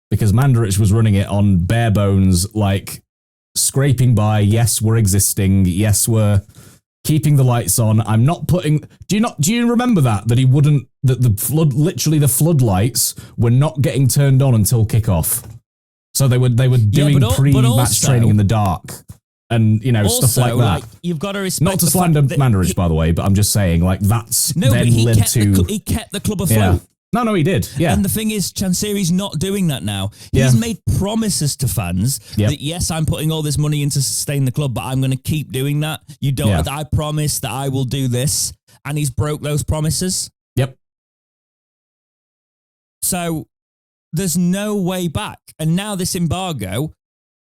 Because Mandarich was running it on bare bones, scraping by. Yes, we're existing. Yes, we're keeping the lights on. I'm not putting. Do you remember that he wouldn't? That the floodlights were not getting turned on until kickoff. So they were doing pre-match training in the dark. And, stuff like that. You've got to respect. Not to slander Mandarich, by the way, but I'm just saying, that's then led to. He kept the club afloat. Yeah. No, he did. Yeah. And the thing is, Chansiri's not doing that now. He's made promises to fans that, yes, I'm putting all this money in to sustain the club, but I'm going to keep doing that. You don't. Yeah. I promise that I will do this. And he's broke those promises. Yep. So there's no way back. And now this embargo,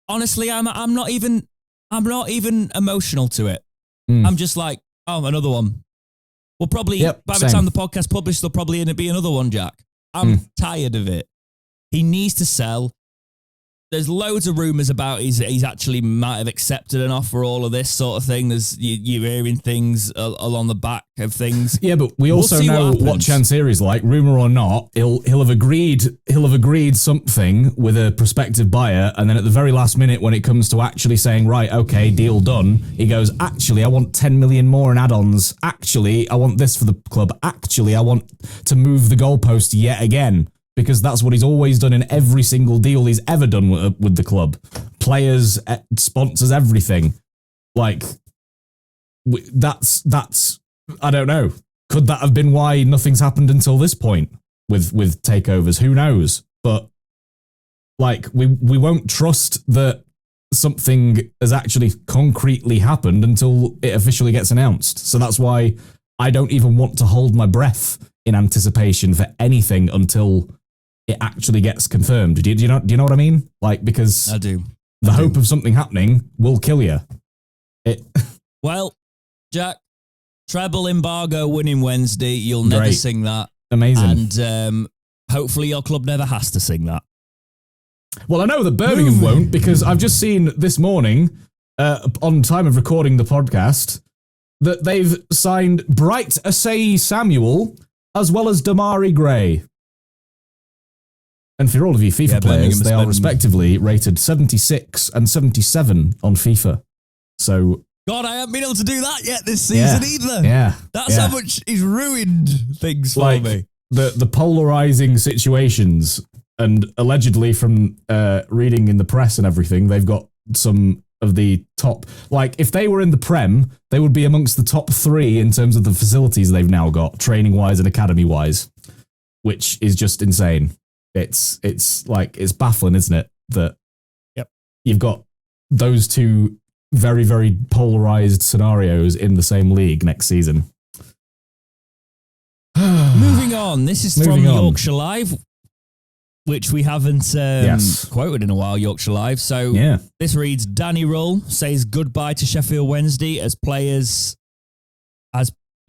honestly, I'm not even emotional to it. I'm just like, oh, another one. Well, probably by the time the podcast published, there'll probably be another one, Jack. I'm tired of it. He needs to sell. There's loads of rumours about he's actually might have accepted an offer, all of this sort of thing. There's you're hearing things along the back of things. Yeah, but we also know what Chansiri's like. Rumour or not, he'll have agreed something with a prospective buyer, and then at the very last minute, when it comes to actually saying, right, okay, deal done, he goes, actually, I want 10 million more in add-ons. Actually, I want this for the club. Actually, I want to move the goalpost yet again. Because that's what he's always done in every single deal he's ever done with the club. Players, sponsors, everything. That's I don't know. Could that have been why nothing's happened until this point with takeovers? Who knows? But we won't trust that something has actually concretely happened until it officially gets announced. So that's why I don't even want to hold my breath in anticipation for anything until it actually gets confirmed. Do you know what I mean? Because I do. The hope of something happening will kill you. Well, Jack, treble embargo winning Wednesday. You'll never sing that. Amazing. And hopefully your club never has to sing that. Well, I know that Birmingham won't, because I've just seen this morning, on time of recording the podcast, that they've signed Bright Asai Samuel as well as Damari Gray. And for all of you FIFA players, they are respectively rated 76 and 77 on FIFA. So, God, I haven't been able to do that yet this season either. Yeah. That's how much he's ruined things for me. The polarizing situations And allegedly from reading in the press and everything, they've got some of the top, like if they were in the Prem, they would be amongst the top 3 in terms of the facilities they've now got, training wise and academy wise, which is just insane. It's baffling, isn't it? That you've got those two very, very polarized scenarios in the same league next season. Moving on. This is from Yorkshire Live, which we haven't quoted in a while, Yorkshire Live. So this reads, Danny Rohl says goodbye to Sheffield Wednesday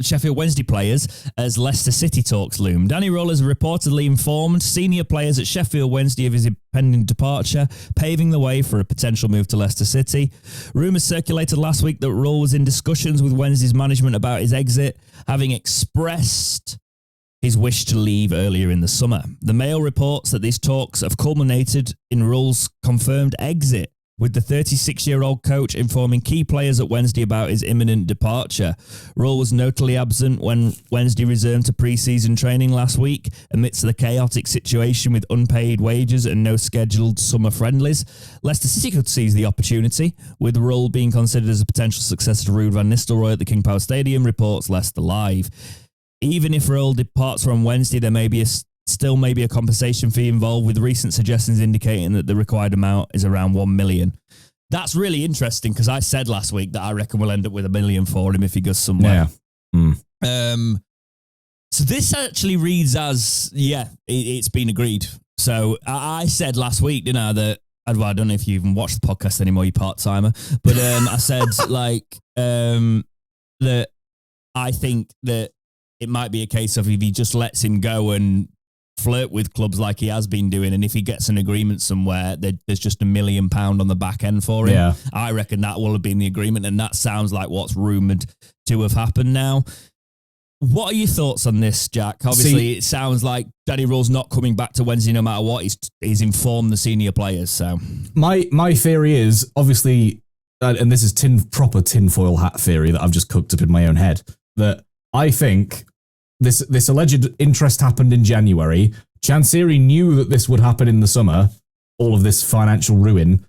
Sheffield Wednesday players as Leicester City talks loom. Danny Rohl has reportedly informed senior players at Sheffield Wednesday of his impending departure, paving the way for a potential move to Leicester City. Rumours circulated last week that Rohl was in discussions with Wednesday's management about his exit, having expressed his wish to leave earlier in the summer. The Mail reports that these talks have culminated in Rohl's confirmed exit, with the 36-year-old coach informing key players at Wednesday about his imminent departure. Rohl was notably absent when Wednesday returned to pre-season training last week amidst the chaotic situation with unpaid wages and no scheduled summer friendlies. Leicester City could seize the opportunity, with Rohl being considered as a potential successor to Ruud van Nistelrooy at the King Power Stadium, reports Leicester Live. Even if Rohl departs from Wednesday, there may be still a compensation fee involved, with recent suggestions indicating that the required amount is around 1 million. That's really interesting because I said last week that I reckon we'll end up with 1 million for him if he goes somewhere. So this actually reads as, it's been agreed. So I said last week, didn't I, that, well, I don't know if you even watch the podcast anymore, you part-timer, but I said that I think that it might be a case of if he just lets him go and flirt with clubs like he has been doing, and if he gets an agreement somewhere, there's just £1 million on the back end for him. Yeah. I reckon that will have been the agreement, and that sounds like what's rumoured to have happened now. What are your thoughts on this, Jack? Obviously, it sounds like Danny Rohl's not coming back to Wednesday no matter what. He's informed the senior players. So my theory is, obviously, and this is proper tinfoil hat theory that I've just cooked up in my own head, that I think this alleged interest happened in January. Chansiri knew that this would happen in the summer, all of this financial ruin.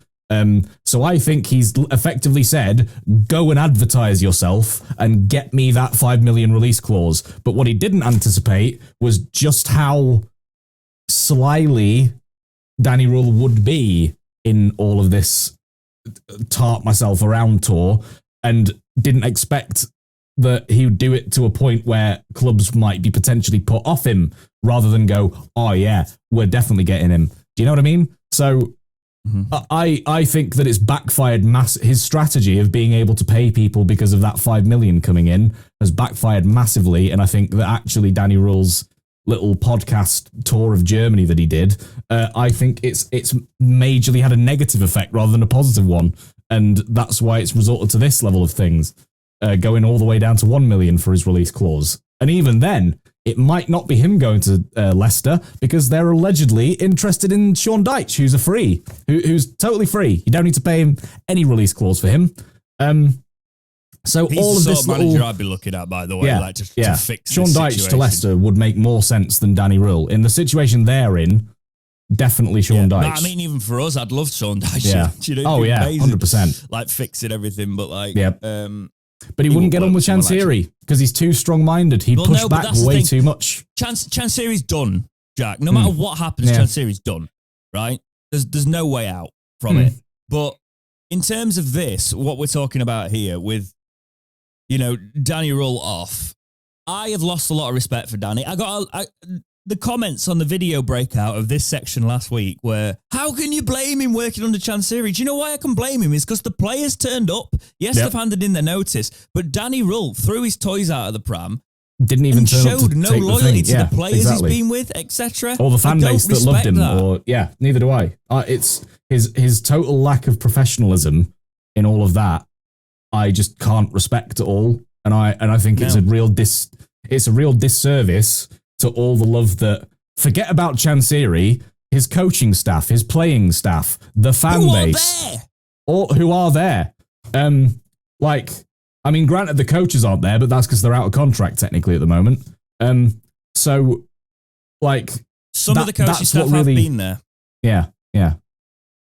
So I think he's effectively said, go and advertise yourself and get me that 5 million release clause. But what he didn't anticipate was just how slyly Danny Rohl would be in all of this tart myself around tour, and didn't expect that he would do it to a point where clubs might be potentially put off him rather than go, oh yeah, we're definitely getting him. Do you know what I mean? So I think that it's backfired. His strategy of being able to pay people because of that 5 million coming in has backfired massively. And I think that actually Danny Rohl's little podcast tour of Germany that he did, I think it's majorly had a negative effect rather than a positive one. And that's why it's resulted to this level of things. Going all the way down to 1 million for his release clause. And even then, it might not be him going to Leicester, because they're allegedly interested in Sean Dyche, who's a free, who's totally free. You don't need to pay him any release clause for him. So he's all of this manager I'd be looking at, by the way, to fix Sean this Dyche situation. to Leicester would make more sense than Danny Rohl. In the situation they're in, definitely Sean Dyche. No, I mean, even for us, I'd love Sean Dyche. Yeah. You know, 100%. Like fixing everything, but like... But he wouldn't get on with Chansiri because he's too strong-minded. He'd push back way too much. Chansiri's done, Jack. No matter what happens, Chansiri's done, right? There's no way out from it. But in terms of this, what we're talking about here with, Danny Rohl off, I have lost a lot of respect for Danny. The comments on the video breakout of this section last week were, how can you blame him working under Chansiri? Do you know why I can blame him? Is because the players turned up. Yes, they've handed in their notice, but Danny Rohl threw his toys out of the pram. Didn't even turn up to showed no loyalty to the players he's been with, etc. Or the fan base that loved him. Or neither do I. It's his total lack of professionalism in all of that. I just can't respect at all, and I think it's a real disservice to all the love that, forget about Chansiri, his coaching staff, his playing staff, the fan base, who are there. Granted the coaches aren't there, but that's because they're out of contract technically at the moment. So Some of the coaching staff have been there. Yeah.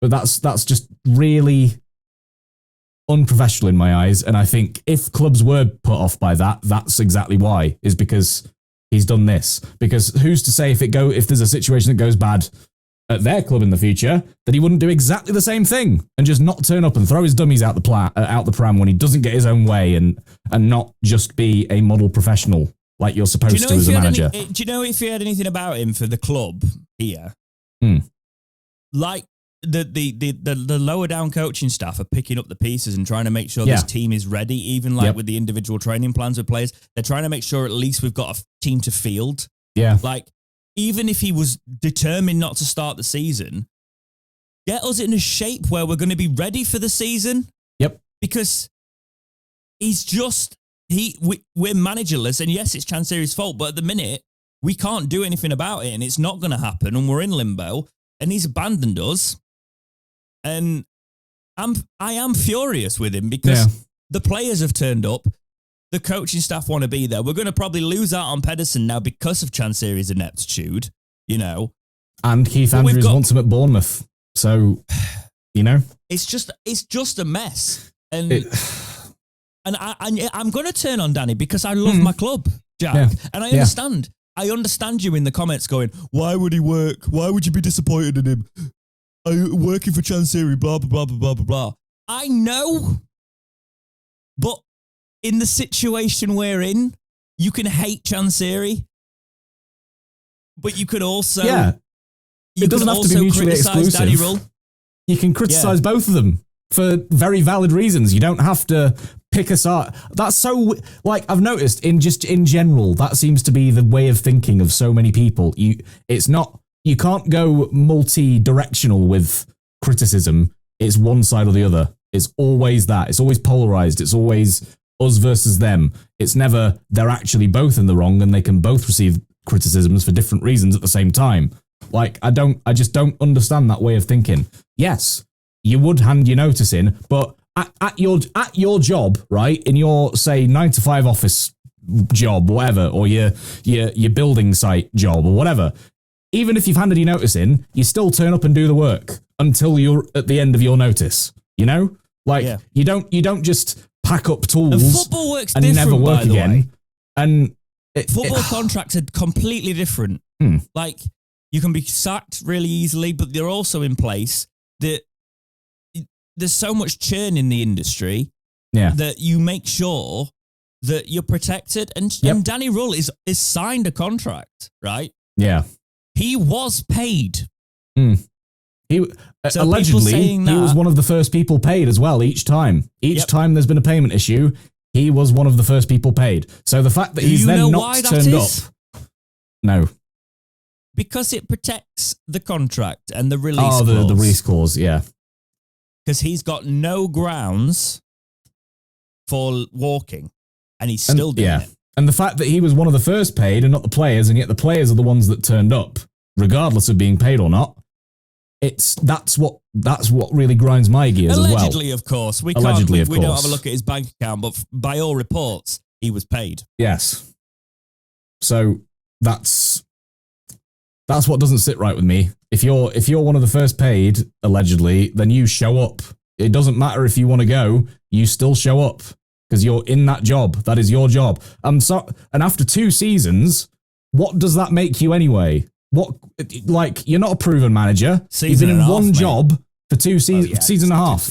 But that's just really unprofessional in my eyes. And I think if clubs were put off by that, that's exactly why, is because he's done this. Because who's to say if there's a situation that goes bad at their club in the future, that he wouldn't do exactly the same thing and just not turn up and throw his dummies out the pram when he doesn't get his own way and not just be a model professional like you're supposed to as a manager. Do you know if you heard anything about him for the club here? Like the lower down coaching staff are picking up the pieces and trying to make sure this team is ready, even with the individual training plans with players. They're trying to make sure at least we've got a team to field. Yeah. Like, even if he was determined not to start the season, get us in a shape where we're going to be ready for the season. Yep. Because he's just, we're managerless, and yes, it's Chansiri's fault, but at the minute, we can't do anything about it, and it's not going to happen, and we're in limbo, and he's abandoned us. And I am furious with him because the players have turned up. The coaching staff want to be there. We're going to probably lose out on Pedersen now because of Chansiri's ineptitude, you know. And Keith Andrews wants him at Bournemouth. So, you know. It's just a mess. And I'm going to turn on Danny because I love my club, Jack. Yeah. And I understand. I understand you in the comments going, why would he work? Why would you be disappointed in him? Are you working for Chansiri? Blah, blah, blah, blah, blah, blah. I know. But in the situation we're in, you can hate Chansiri, but you could also it doesn't have to be mutually exclusive. Danny Rohl. You can criticize both of them for very valid reasons. You don't have to pick a side. That's so, like, I've noticed in general, that seems to be the way of thinking of so many people. You can't go multi-directional with criticism. It's one side or the other. It's always that. It's always polarized. It's always us versus them. It's never they're actually both in the wrong and they can both receive criticisms for different reasons at the same time. Like, I just don't understand that way of thinking. Yes, you would hand your notice in, but at your job, right, in your, say, 9-to-5 office job, whatever, or your building site job or whatever, even if you've handed your notice in, you still turn up and do the work until you're at the end of your notice, you know? Like, you don't just pack up tools and football works and never work again. And football contracts are completely different. Like, you can be sacked really easily, but they're also in place that there's so much churn in the industry that you make sure that you're protected. And Danny Rohl is signed a contract, right? Yeah. He was paid. So allegedly, he was one of the first people paid as well each time. Each time there's been a payment issue, he was one of the first people paid. So the fact that he's then not turned up... No. Because it protects the contract and the release clause. Oh, the release clause, yeah. Because he's got no grounds for walking, and he's still doing it. And the fact that he was one of the first paid and not the players, and yet the players are the ones that turned up, regardless of being paid or not, that's what really grinds my gears as well. Allegedly, of course. We don't have a look at his bank account, but by all reports, he was paid. Yes. So that's what doesn't sit right with me. If you're one of the first paid, allegedly, then you show up. It doesn't matter if you want to go, you still show up because you're in that job. That is your job. And after 2 seasons, what does that make you anyway? Like, you're not a proven manager. You've been in one job for 2 seasons, season and a half.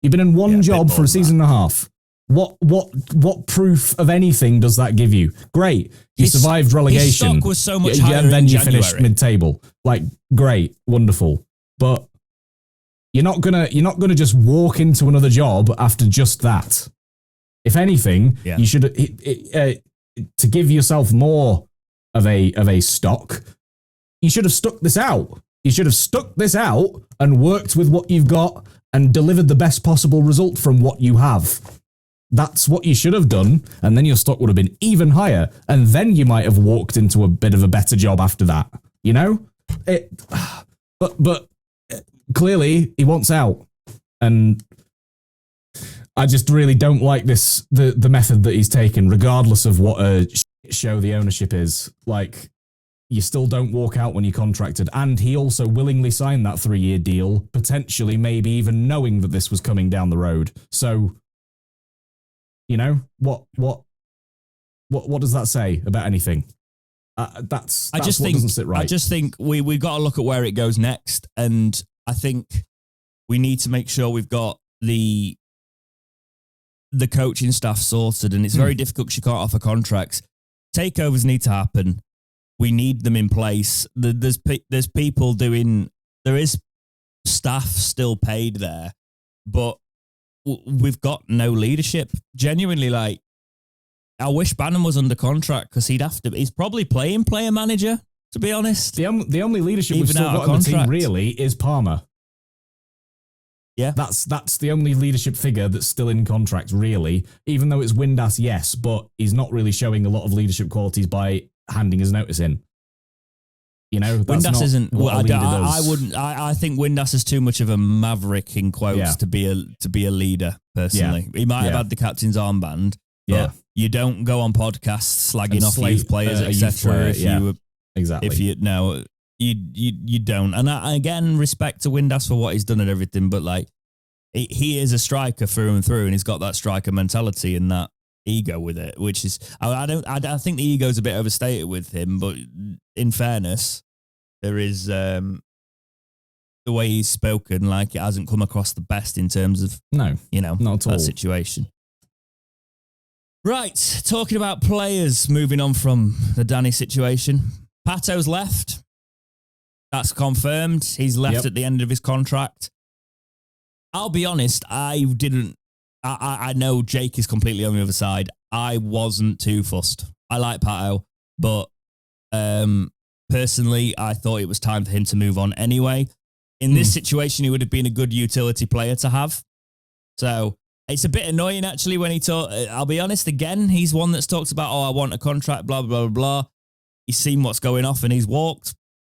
You've been in one job for a season and a half. What proof of anything does that give you? Great, you survived relegation. His stock was so much higher and then in you January. finished mid-table. Like, great, wonderful, but you're not gonna just walk into another job after just that. If anything, you should to give yourself more of a stock. You should have stuck this out. You should have stuck this out and worked with what you've got and delivered the best possible result from what you have. That's what you should have done, and then your stock would have been even higher, and then you might have walked into a bit of a better job after that, you know? But clearly he wants out, and I just really don't like the method that he's taken, regardless of what a show the ownership is. Like, you still don't walk out when you're contracted. And he also willingly signed that 3-year deal, potentially maybe even knowing that this was coming down the road. So, you know, what does that say about anything? That's what doesn't sit right. I just think we've got to look at where it goes next. And I think we need to make sure we've got the coaching staff sorted. And it's very difficult because you can't offer contracts. Takeovers need to happen. We need them in place. There's people doing. There is staff still paid there, but we've got no leadership. Genuinely, like, I wish Bannon was under contract because he's probably playing player manager. To be honest, the only leadership we've still got on the team really is Palmer. Yeah, that's the only leadership figure that's still in contract, really. Even though it's Windass, yes, but he's not really showing a lot of leadership qualities by handing his notice in. You know, that's Windass isn't. What I wouldn't. I think Windass is too much of a maverick in quotes to be a leader. Personally, he might have had the captain's armband. But you don't go on podcasts slagging off youth players, etc. Exactly. If you don't. And again, respect to Windass for what he's done and everything, but like he is a striker through and through, and he's got that striker mentality and that ego with it, which is I think the ego's a bit overstated with him, but in fairness, there is the way he's spoken, like it hasn't come across the best in terms of not at all. That situation. Right, talking about players, moving on from the Danny situation. Pato's left. That's confirmed. He's left at the end of his contract. I'll be honest, I know Jake is completely on the other side. I wasn't too fussed. I like Pato, but personally, I thought it was time for him to move on anyway. In this situation, he would have been a good utility player to have. So it's a bit annoying, actually, when I'll be honest, again, he's one that's talked about, I want a contract, blah, blah, blah, blah. He's seen what's going off and he's walked.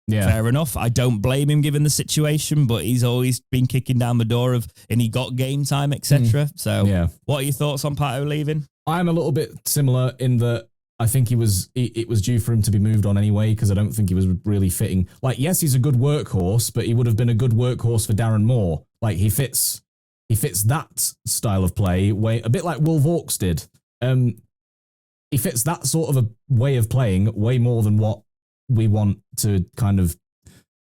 Yeah. Fair enough. I don't blame him given the situation, but he's always been kicking down the door and he got game time, etc. So what are your thoughts on Pato leaving? I'm a little bit similar in that I think it was due for him to be moved on anyway, because I don't think he was really fitting. Like, yes, he's a good workhorse, but he would have been a good workhorse for Darren Moore. Like, he fits that style of play a bit like Wolf Hawks did. He fits that sort of a way of playing way more than what we want to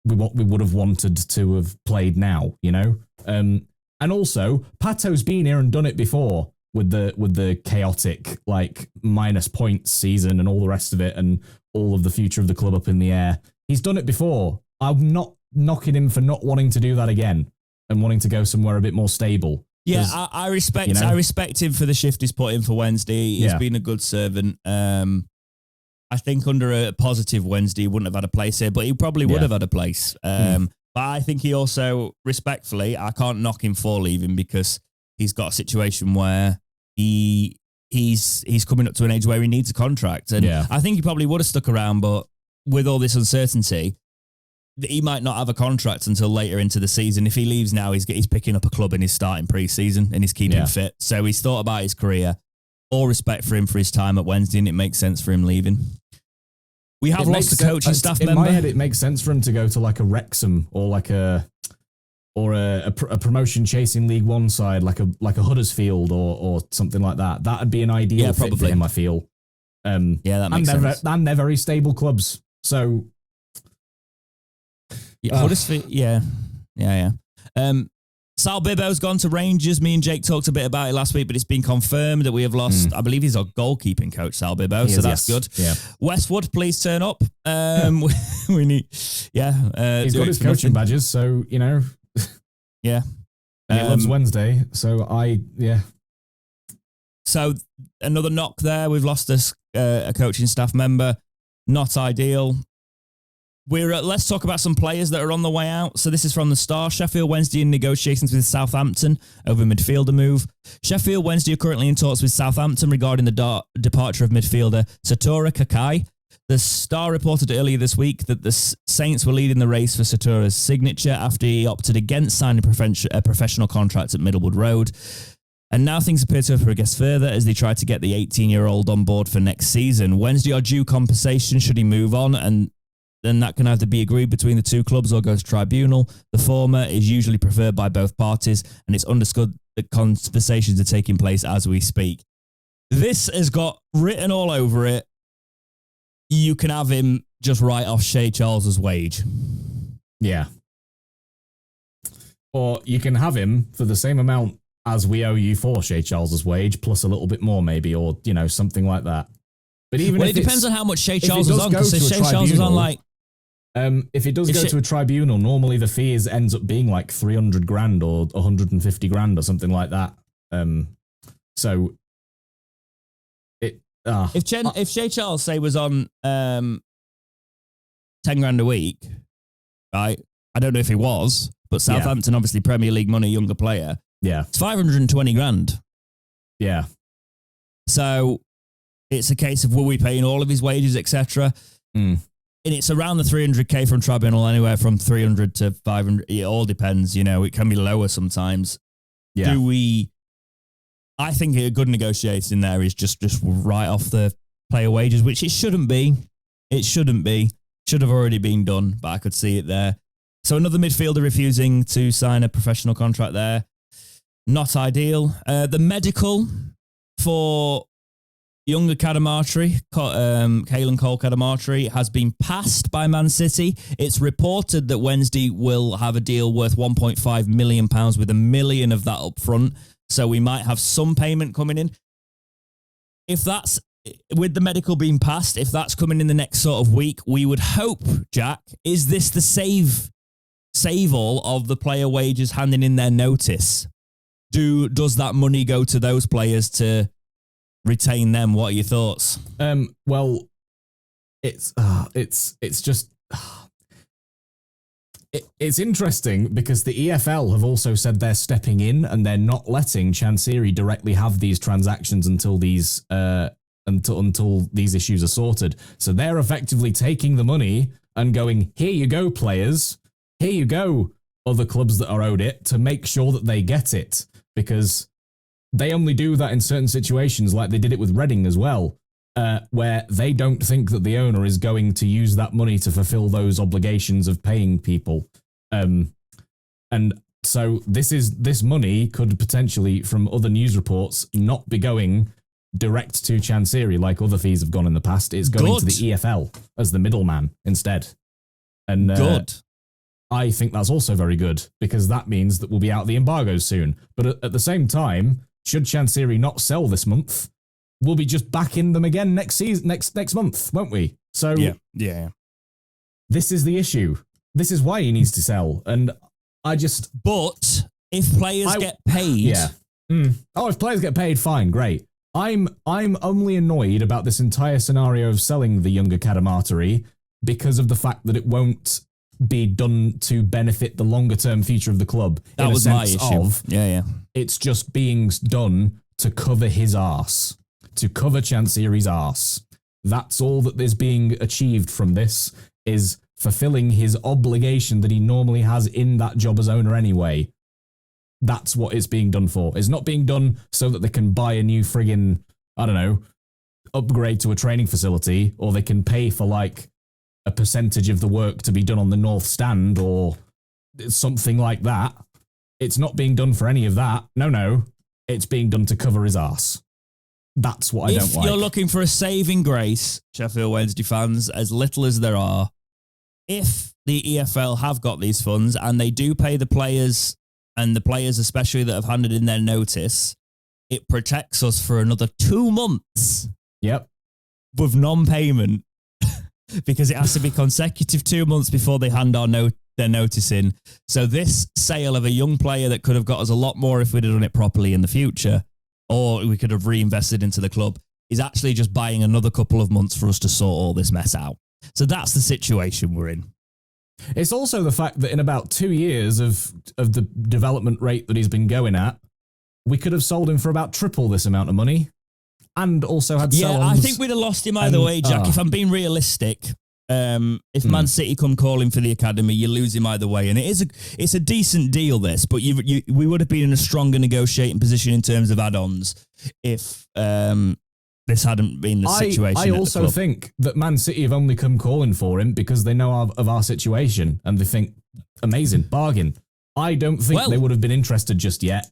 what we would have wanted to have played now, you know? And also, Pato's been here and done it before with the chaotic, like, minus points season and all the rest of it and all of the future of the club up in the air. He's done it before. I'm not knocking him for not wanting to do that again and wanting to go somewhere a bit more stable. Yeah, I respect I respect him for the shift he's put in for Wednesday. He's been a good servant. I think under a positive Wednesday, he wouldn't have had a place here, but he probably would have had a place. But I think he also, respectfully, I can't knock him for leaving because he's got a situation where he's coming up to an age where he needs a contract. And I think he probably would have stuck around, but with all this uncertainty, he might not have a contract until later into the season. If he leaves now, he's picking up a club and he's starting pre-season and he's keeping fit. So he's thought about his career. All respect for him for his time at Wednesday, and it makes sense for him leaving. We have lost a coaching staff member. In my head, it makes sense for him to go to like a Wrexham or like a promotion chasing League One side, like a Huddersfield or something like that. That'd be an ideal fit for him, I feel. That makes sense. And they're very stable clubs. So Huddersfield, yeah. Sal Bibbo's gone to Rangers. Me and Jake talked a bit about it last week, but it's been confirmed that we have lost, I believe he's our goalkeeping coach, Sal Bibbo, so that's good. Yeah. Westwood, please turn up. We need, he's got his coaching badges, so, you know. Yeah. And he loves Wednesday, so So another knock there. We've lost a coaching staff member. Not ideal. Let's talk about some players that are on the way out. So this is from the Star. Sheffield Wednesday in negotiations with Southampton over midfielder move. Sheffield Wednesday are currently in talks with Southampton regarding the departure of midfielder Sattorra Kakai. The Star reported earlier this week that the Saints were leading the race for Sattorra's signature after he opted against signing a professional contract at Middlewood Road. And now things appear to have progressed further as they try to get the 18-year-old on board for next season. Wednesday are due compensation should he move on, and then that can either be agreed between the two clubs or go to tribunal. The former is usually preferred by both parties, and it's understood that conversations are taking place as we speak. This has got written all over it. You can have him just write off Shay Charles's wage. Yeah. Or you can have him for the same amount as we owe you for Shay Charles's wage, plus a little bit more maybe, or, you know, something like that. But even if it depends on how much Shay Charles is on, because if Shay Charles is on like... if it does go to a tribunal, normally the fee ends up being like 300 grand or 150 grand or something like that. So... If Shay Charles, say, was on 10 grand a week, right? I don't know if he was, but Southampton, obviously Premier League money, younger player. Yeah. It's 520 grand. Yeah. So it's a case of, were we paying all of his wages, etc.? And it's around the 300k from tribunal, anywhere from 300 to 500. It all depends, you know, it can be lower sometimes. Yeah. I think a good negotiation there is just write off the player wages, which it shouldn't be. It shouldn't be. Should have already been done, but I could see it there. So another midfielder refusing to sign a professional contract there. Not ideal. The medical for younger Cadamartri, Caelan Cole Cadamartri, has been passed by Man City. It's reported that Wednesday will have a deal worth £1.5 million with £1 million of that up front. So we might have some payment coming in. If that's, with the medical being passed, if that's coming in the next sort of week, we would hope, Jack, is this the save all of the player wages handing in their notice? Does that money go to those players to retain them? What are your thoughts? Well, it's just... It's interesting because the EFL have also said they're stepping in and they're not letting Chansiri directly have these transactions until these issues are sorted. So they're effectively taking the money and going, here you go, players. Here you go, other clubs that are owed it, to make sure that they get it. Because they only do that in certain situations, like they did it with Reading as well, where they don't think that the owner is going to use that money to fulfill those obligations of paying people. And so this money could potentially, from other news reports, not be going direct to Chansiri like other fees have gone in the past. It's going to the EFL as the middleman instead. And good. I think that's also very good, because that means that we'll be out of the embargoes soon. But at the same time, should Chansiri not sell this month, we'll be just back in them again next month, won't we? So yeah. This is the issue. This is why he needs to sell. And but if players get paid, if players get paid, fine, great. I'm only annoyed about this entire scenario of selling the younger Cadamartri because of the fact that it won't be done to benefit the longer term future of the club. That was my issue. It's just being done to cover his arse. To cover Chansiri's arse. That's all that is being achieved from this, is fulfilling his obligation that he normally has in that job as owner anyway. That's what it's being done for. It's not being done so that they can buy a new friggin', I don't know, upgrade to a training facility, or they can pay for like a percentage of the work to be done on the North Stand or something like that. It's not being done for any of that. No. It's being done to cover his arse. That's what I don't like. If you're looking for a saving grace, Sheffield Wednesday fans, as little as there are, if the EFL have got these funds and they do pay the players, and the players especially that have handed in their notice, it protects us for another 2 months. Yep. With non-payment, because it has to be consecutive 2 months before they hand their notice in. So this sale of a young player that could have got us a lot more if we'd have done it properly in the future, or we could have reinvested into the club, is actually just buying another couple of months for us to sort all this mess out. So that's the situation we're in. It's also the fact that in about 2 years of the development rate that he's been going at, we could have sold him for about triple this amount of money, and also had sell-ons. I think we'd have lost him either way, Jack. If I'm being realistic, if Man City come calling for the academy, you lose him either way, and it's a decent deal, this. But we would have been in a stronger negotiating position in terms of add-ons if this hadn't been the situation. I also think that Man City have only come calling for him because they know of our situation and they think, amazing, bargain. I don't think they would have been interested just yet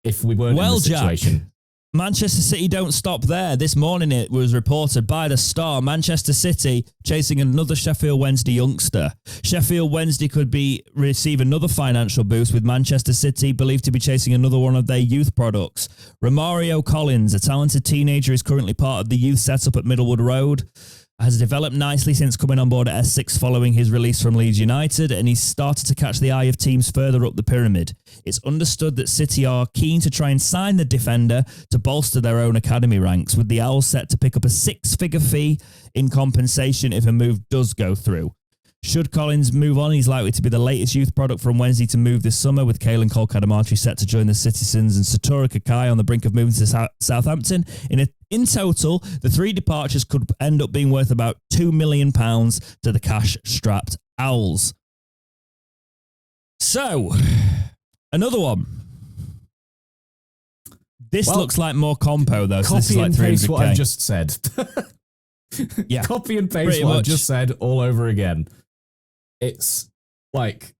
if we weren't in this situation. Jack, Manchester City don't stop there. This morning it was reported by the Star, Manchester City chasing another Sheffield Wednesday youngster. Sheffield Wednesday could receive another financial boost, with Manchester City believed to be chasing another one of their youth products. Romario Collins, a talented teenager, is currently part of the youth setup at Middlewood Road. Has developed nicely since coming on board at S6 following his release from Leeds United, and he's started to catch the eye of teams further up the pyramid. It's understood that City are keen to try and sign the defender to bolster their own academy ranks, with the Owls set to pick up a 6-figure fee in compensation if a move does go through. Should Collins move on, he's likely to be the latest youth product from Wednesday to move this summer, with Kaelan Cole-Cadamartri set to join the Citizens and Sattorra Kakai on the brink of moving to Southampton. In total, the 3 departures could end up being worth about £2 million to the cash-strapped Owls. So, another one. This looks like more compo, though. So this is like 300K. Copy and paste what I've just said. Yeah, copy and paste what I've just said all over again. It's like,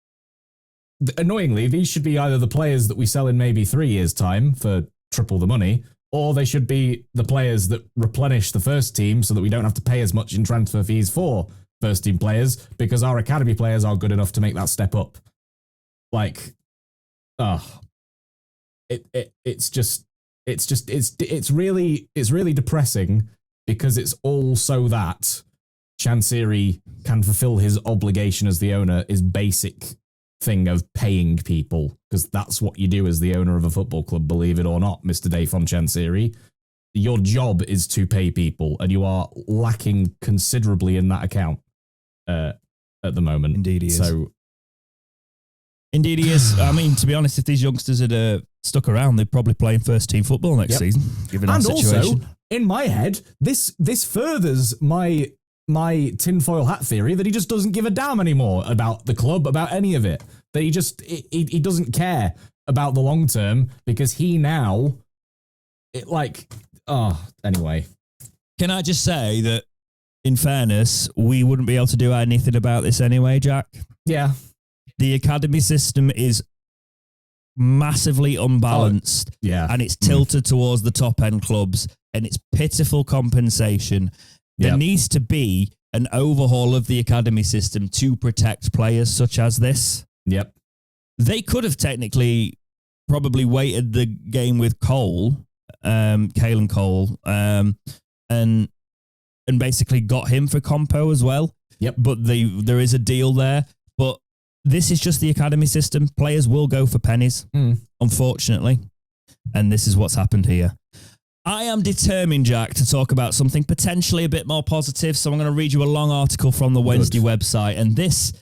annoyingly, these should be either the players that we sell in maybe 3 years' time for triple the money, or they should be the players that replenish the first team so that we don't have to pay as much in transfer fees for first team players, because our academy players are good enough to make that step up. Like, it's really depressing, because it's all so that Chansiri can fulfill his obligation as the owner, his basic thing of paying people, because that's what you do as the owner of a football club, believe it or not, Mr. Dafon Chansiri. Your job is to pay people, and you are lacking considerably in that account at the moment. Indeed he is. Indeed he is. I mean, to be honest, if these youngsters had stuck around, they'd probably play in first team football next season, given our situation. Also, in my head, this furthers my tinfoil hat theory that he just doesn't give a damn anymore about the club, about any of it. That he doesn't care about the long term, because he now, anyway. Can I just say that, in fairness, we wouldn't be able to do anything about this anyway, Jack? Yeah. The academy system is massively unbalanced, and it's tilted towards the top end clubs, and it's pitiful compensation. There needs to be an overhaul of the academy system to protect players such as this. Yep. They could have technically probably weighted the game with Cole, Kaelan Cole, and basically got him for compo as well. Yep. But there is a deal there. But this is just the academy system. Players will go for pennies, unfortunately. And this is what's happened here. I am determined, Jack, to talk about something potentially a bit more positive. So I'm going to read you a long article from the Wednesday website. And this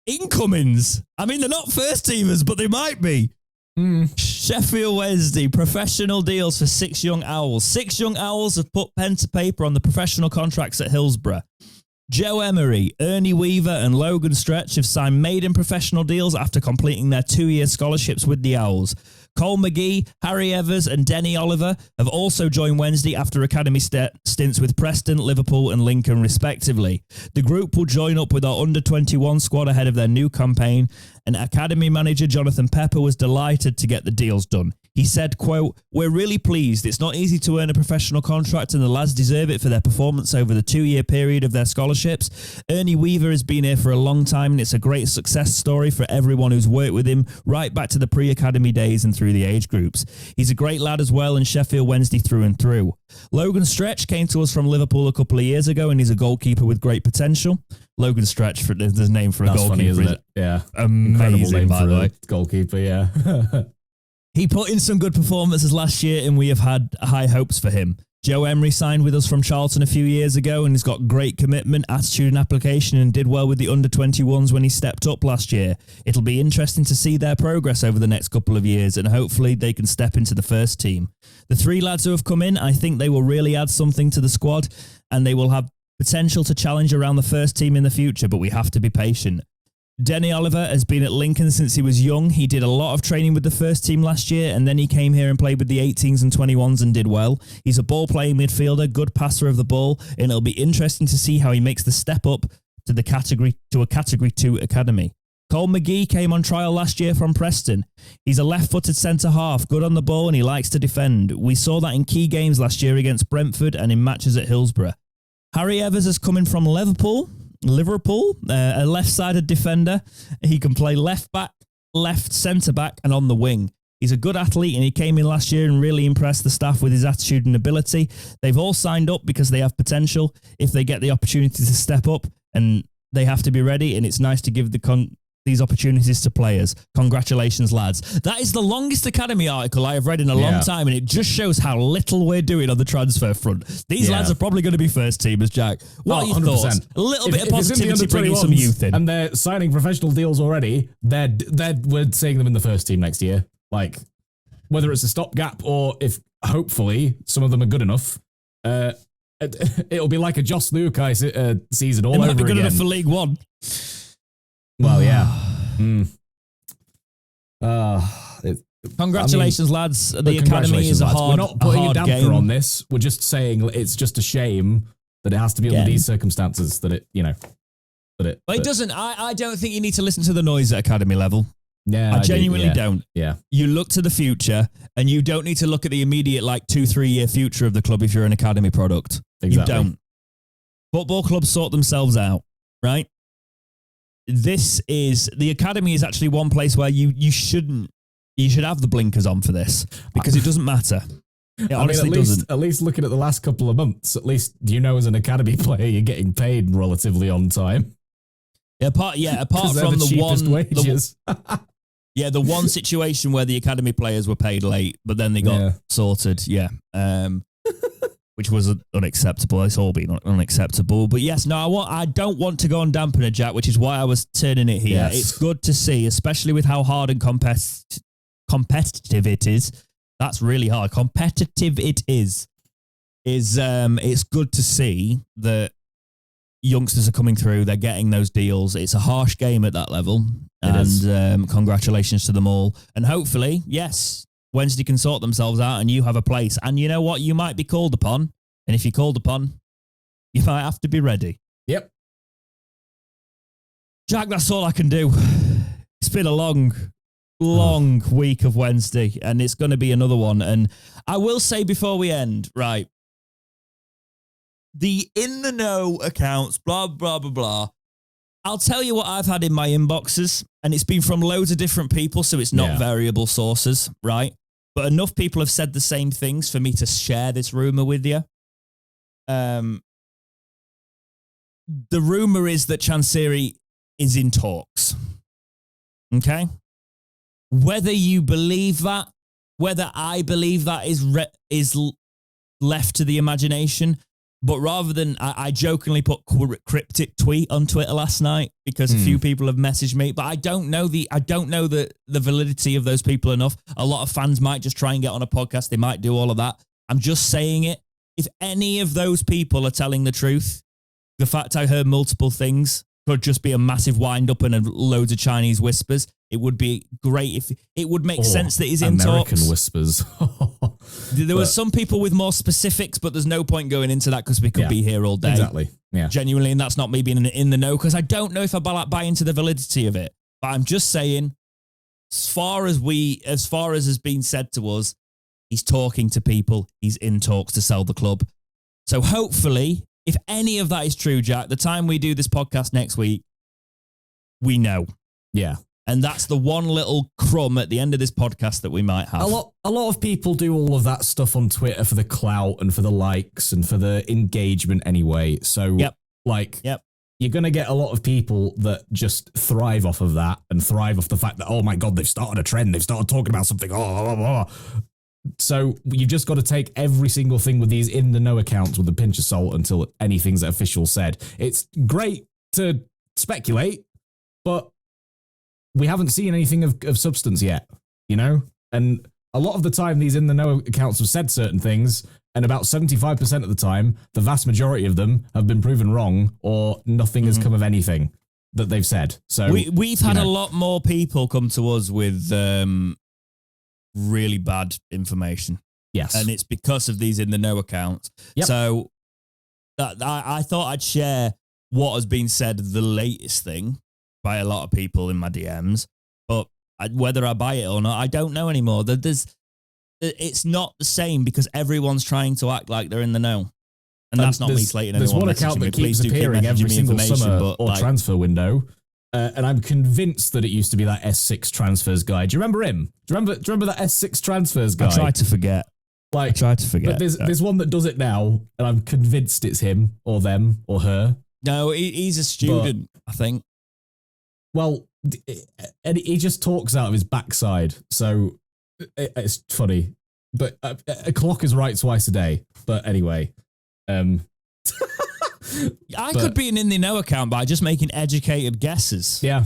incomings. I mean, they're not first teamers, but they might be. Sheffield Wednesday, professional deals for 6 young Owls. 6 young Owls have put pen to paper on the professional contracts at Hillsborough. Joe Emery, Ernie Weaver and Logan Stretch have signed maiden professional deals after completing their 2-year scholarships with the Owls. Cole McGee, Harry Evers and Denny Oliver have also joined Wednesday after academy stints with Preston, Liverpool and Lincoln respectively. The group will join up with our under-21 squad ahead of their new campaign, and academy manager Jonathan Pepper was delighted to get the deals done. He said, quote, "We're really pleased. It's not easy to earn a professional contract and the lads deserve it for their performance over the 2-year period of their scholarships. Ernie Weaver has been here for a long time and it's a great success story for everyone who's worked with him right back to the pre-academy days and through the age groups. He's a great lad as well and Sheffield Wednesday through and through. Logan Stretch came to us from Liverpool a couple of years ago and he's a goalkeeper with great potential." Logan Stretch, there's a name for a goalkeeper. Funny, isn't it? Yeah. Amazing, by the way. Goalkeeper, yeah. He put in some good performances last year and we have had high hopes for him. Joe Emery signed with us from Charlton a few years ago and he's got great commitment, attitude and application and did well with the under-21s when he stepped up last year. It'll be interesting to see their progress over the next couple of years and hopefully they can step into the first team. The 3 lads who have come in, I think they will really add something to the squad and they will have potential to challenge around the first team in the future, but we have to be patient. Denny Oliver has been at Lincoln since he was young. He did a lot of training with the first team last year, and then he came here and played with the 18s and 21s and did well. He's a ball-playing midfielder, good passer of the ball, and it'll be interesting to see how he makes the step up to a Category 2 academy. Cole McGee came on trial last year from Preston. He's a left-footed centre-half, good on the ball, and he likes to defend. We saw that in key games last year against Brentford and in matches at Hillsborough. Harry Evers is coming from Liverpool, a left-sided defender. He can play left-back, left centre-back, and on the wing. He's a good athlete, and he came in last year and really impressed the staff with his attitude and ability. They've all signed up because they have potential if they get the opportunity to step up, and they have to be ready, and it's nice to give these opportunities to players. Congratulations, lads. That is the longest academy article I have read in a long time, and it just shows how little we're doing on the transfer front. These lads are probably going to be first teamers, Jack. What are your 100%. Thoughts? A little bit of positivity bringing some youth in. And they're signing professional deals already. We're seeing them in the first team next year. Like, whether it's a stopgap or if, hopefully, some of them are good enough, it'll be like a Joss Lukai season all over again. It might be good enough for League One. Well, yeah. Congratulations, lads. The academy is a hard game. We're not putting a damper on this. We're just saying it's just a shame that it has to be under these circumstances. But it doesn't. I don't think you need to listen to the noise at academy level. Yeah, I genuinely don't. Yeah. You look to the future, and you don't need to look at the immediate 2-3 year future of the club if you're an academy product. Exactly. You don't. Football clubs sort themselves out, right? The academy is actually one place where you should have the blinkers on for this, because it doesn't matter. It honestly doesn't. At least looking at the last couple of months, at least as an academy player, you're getting paid relatively on time. Apart from the one situation where the academy players were paid late, but then they got sorted. Which was unacceptable. It's all been unacceptable. But yes, no, I don't want to go on dampener, Jack, which is why I was turning it here. Yes. It's good to see, especially with how hard and competitive it is. That's really hard. Competitive it is. It's good to see that youngsters are coming through. They're getting those deals. It's a harsh game at that level. And congratulations to them all. And hopefully, yes, Wednesday can sort themselves out and you have a place. And you know what? You might be called upon. And if you're called upon, you might have to be ready. Yep. Jack, that's all I can do. It's been a long week of Wednesday, and it's going to be another one. And I will say before we end, right, the in the know accounts, blah, blah, blah, blah. I'll tell you what I've had in my inboxes, and it's been from loads of different people, so it's not variable sources, right? But enough people have said the same things for me to share this rumor with you. The rumor is that Chansiri is in talks. Okay? Whether you believe that, whether I believe that is left to the imagination. But rather than, I jokingly put cryptic tweet on Twitter last night because a few people have messaged me, but I don't know the validity of those people enough. A lot of fans might just try and get on a podcast. They might do all of that. I'm just saying it. If any of those people are telling the truth, the fact I heard multiple things could just be a massive wind up and loads of Chinese whispers. It would be great if it would make sense that he's in American talks. Whispers. There were some people with more specifics, but there's no point going into that because we could be here all day. Exactly. Yeah. Genuinely, and that's not me being in the know because I don't know if I buy into the validity of it. But I'm just saying, as far as has been said to us, he's talking to people. He's in talks to sell the club. So hopefully, if any of that is true, Jack, the time we do this podcast next week, we know. Yeah. And that's the one little crumb at the end of this podcast that we might have. A lot of people do all of that stuff on Twitter for the clout and for the likes and for the engagement anyway. So, you're going to get a lot of people that just thrive off of that and thrive off the fact that, oh my God, they've started a trend. They've started talking about something. So you've just got to take every single thing with these in the know accounts with a pinch of salt until anything's official said. It's great to speculate, but we haven't seen anything of substance yet, you know? And a lot of the time, these in the know accounts have said certain things, and about 75% of the time, the vast majority of them have been proven wrong or nothing has come of anything. that they've said. So we've had a lot more people come to us with really bad information. Yes. And it's because of these in the know accounts. Yep. So I thought I'd share what has been said, the latest thing by a lot of people in my DMs, but whether I buy it or not, I don't know anymore. It's not the same because everyone's trying to act like they're in the know. And that's not me slating anyone. There's one account that keeps appearing every single summer or transfer window. And I'm convinced that it used to be that S6 transfers guy. Do you remember him? Do you remember that S6 transfers guy? I try to forget. But there's one that does it now, and I'm convinced it's him or them or her. No, he's a student, I think. Well, and he just talks out of his backside, so it's funny. But a clock is right twice a day. But anyway, I could be an in the know account by just making educated guesses. Yeah.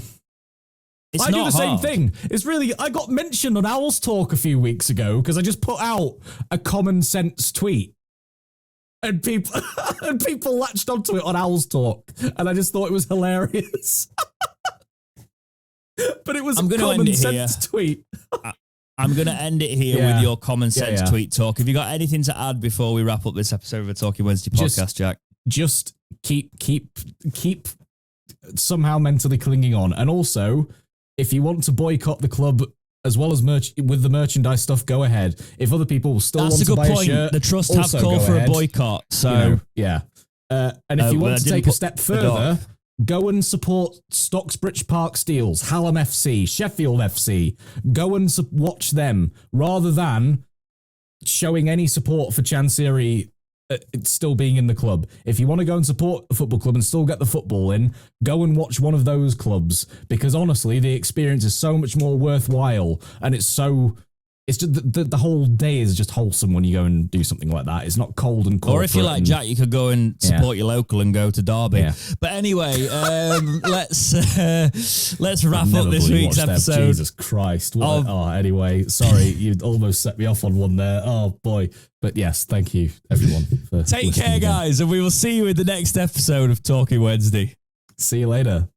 I do the same thing. It's really, I got mentioned on Owl's Talk a few weeks ago because I just put out a common sense tweet. And people latched onto it on Owl's Talk. And I just thought it was hilarious. But it was a common sense tweet. I'm going to end it here with your common sense tweet talk. Have you got anything to add before we wrap up this episode of the Talking Wednesday podcast, Jack? Just keep somehow mentally clinging on. And also, if you want to boycott the club as well as with the merchandise stuff, go ahead. If other people still want to buy a shirt, the trust have called for a boycott. So and if you want to take a step further, go and support Stocksbridge Park Steels, Hallam FC, Sheffield FC. Go and watch them rather than showing any support for Chansiri still being in the club. If you want to go and support a football club and still get the football in, go and watch one of those clubs, because honestly, the experience is so much more worthwhile, and it's just the whole day is just wholesome when you go and do something like that. It's not cold and corporate. Or if you like Jack, you could go and support your local and go to Derby. Yeah. But anyway, let's wrap up this week's episode. Jesus Christ. Anyway, sorry, you almost set me off on one there. Oh boy. But yes, thank you everyone for Take care, guys, and we will see you in the next episode of Talking Wednesday. See you later.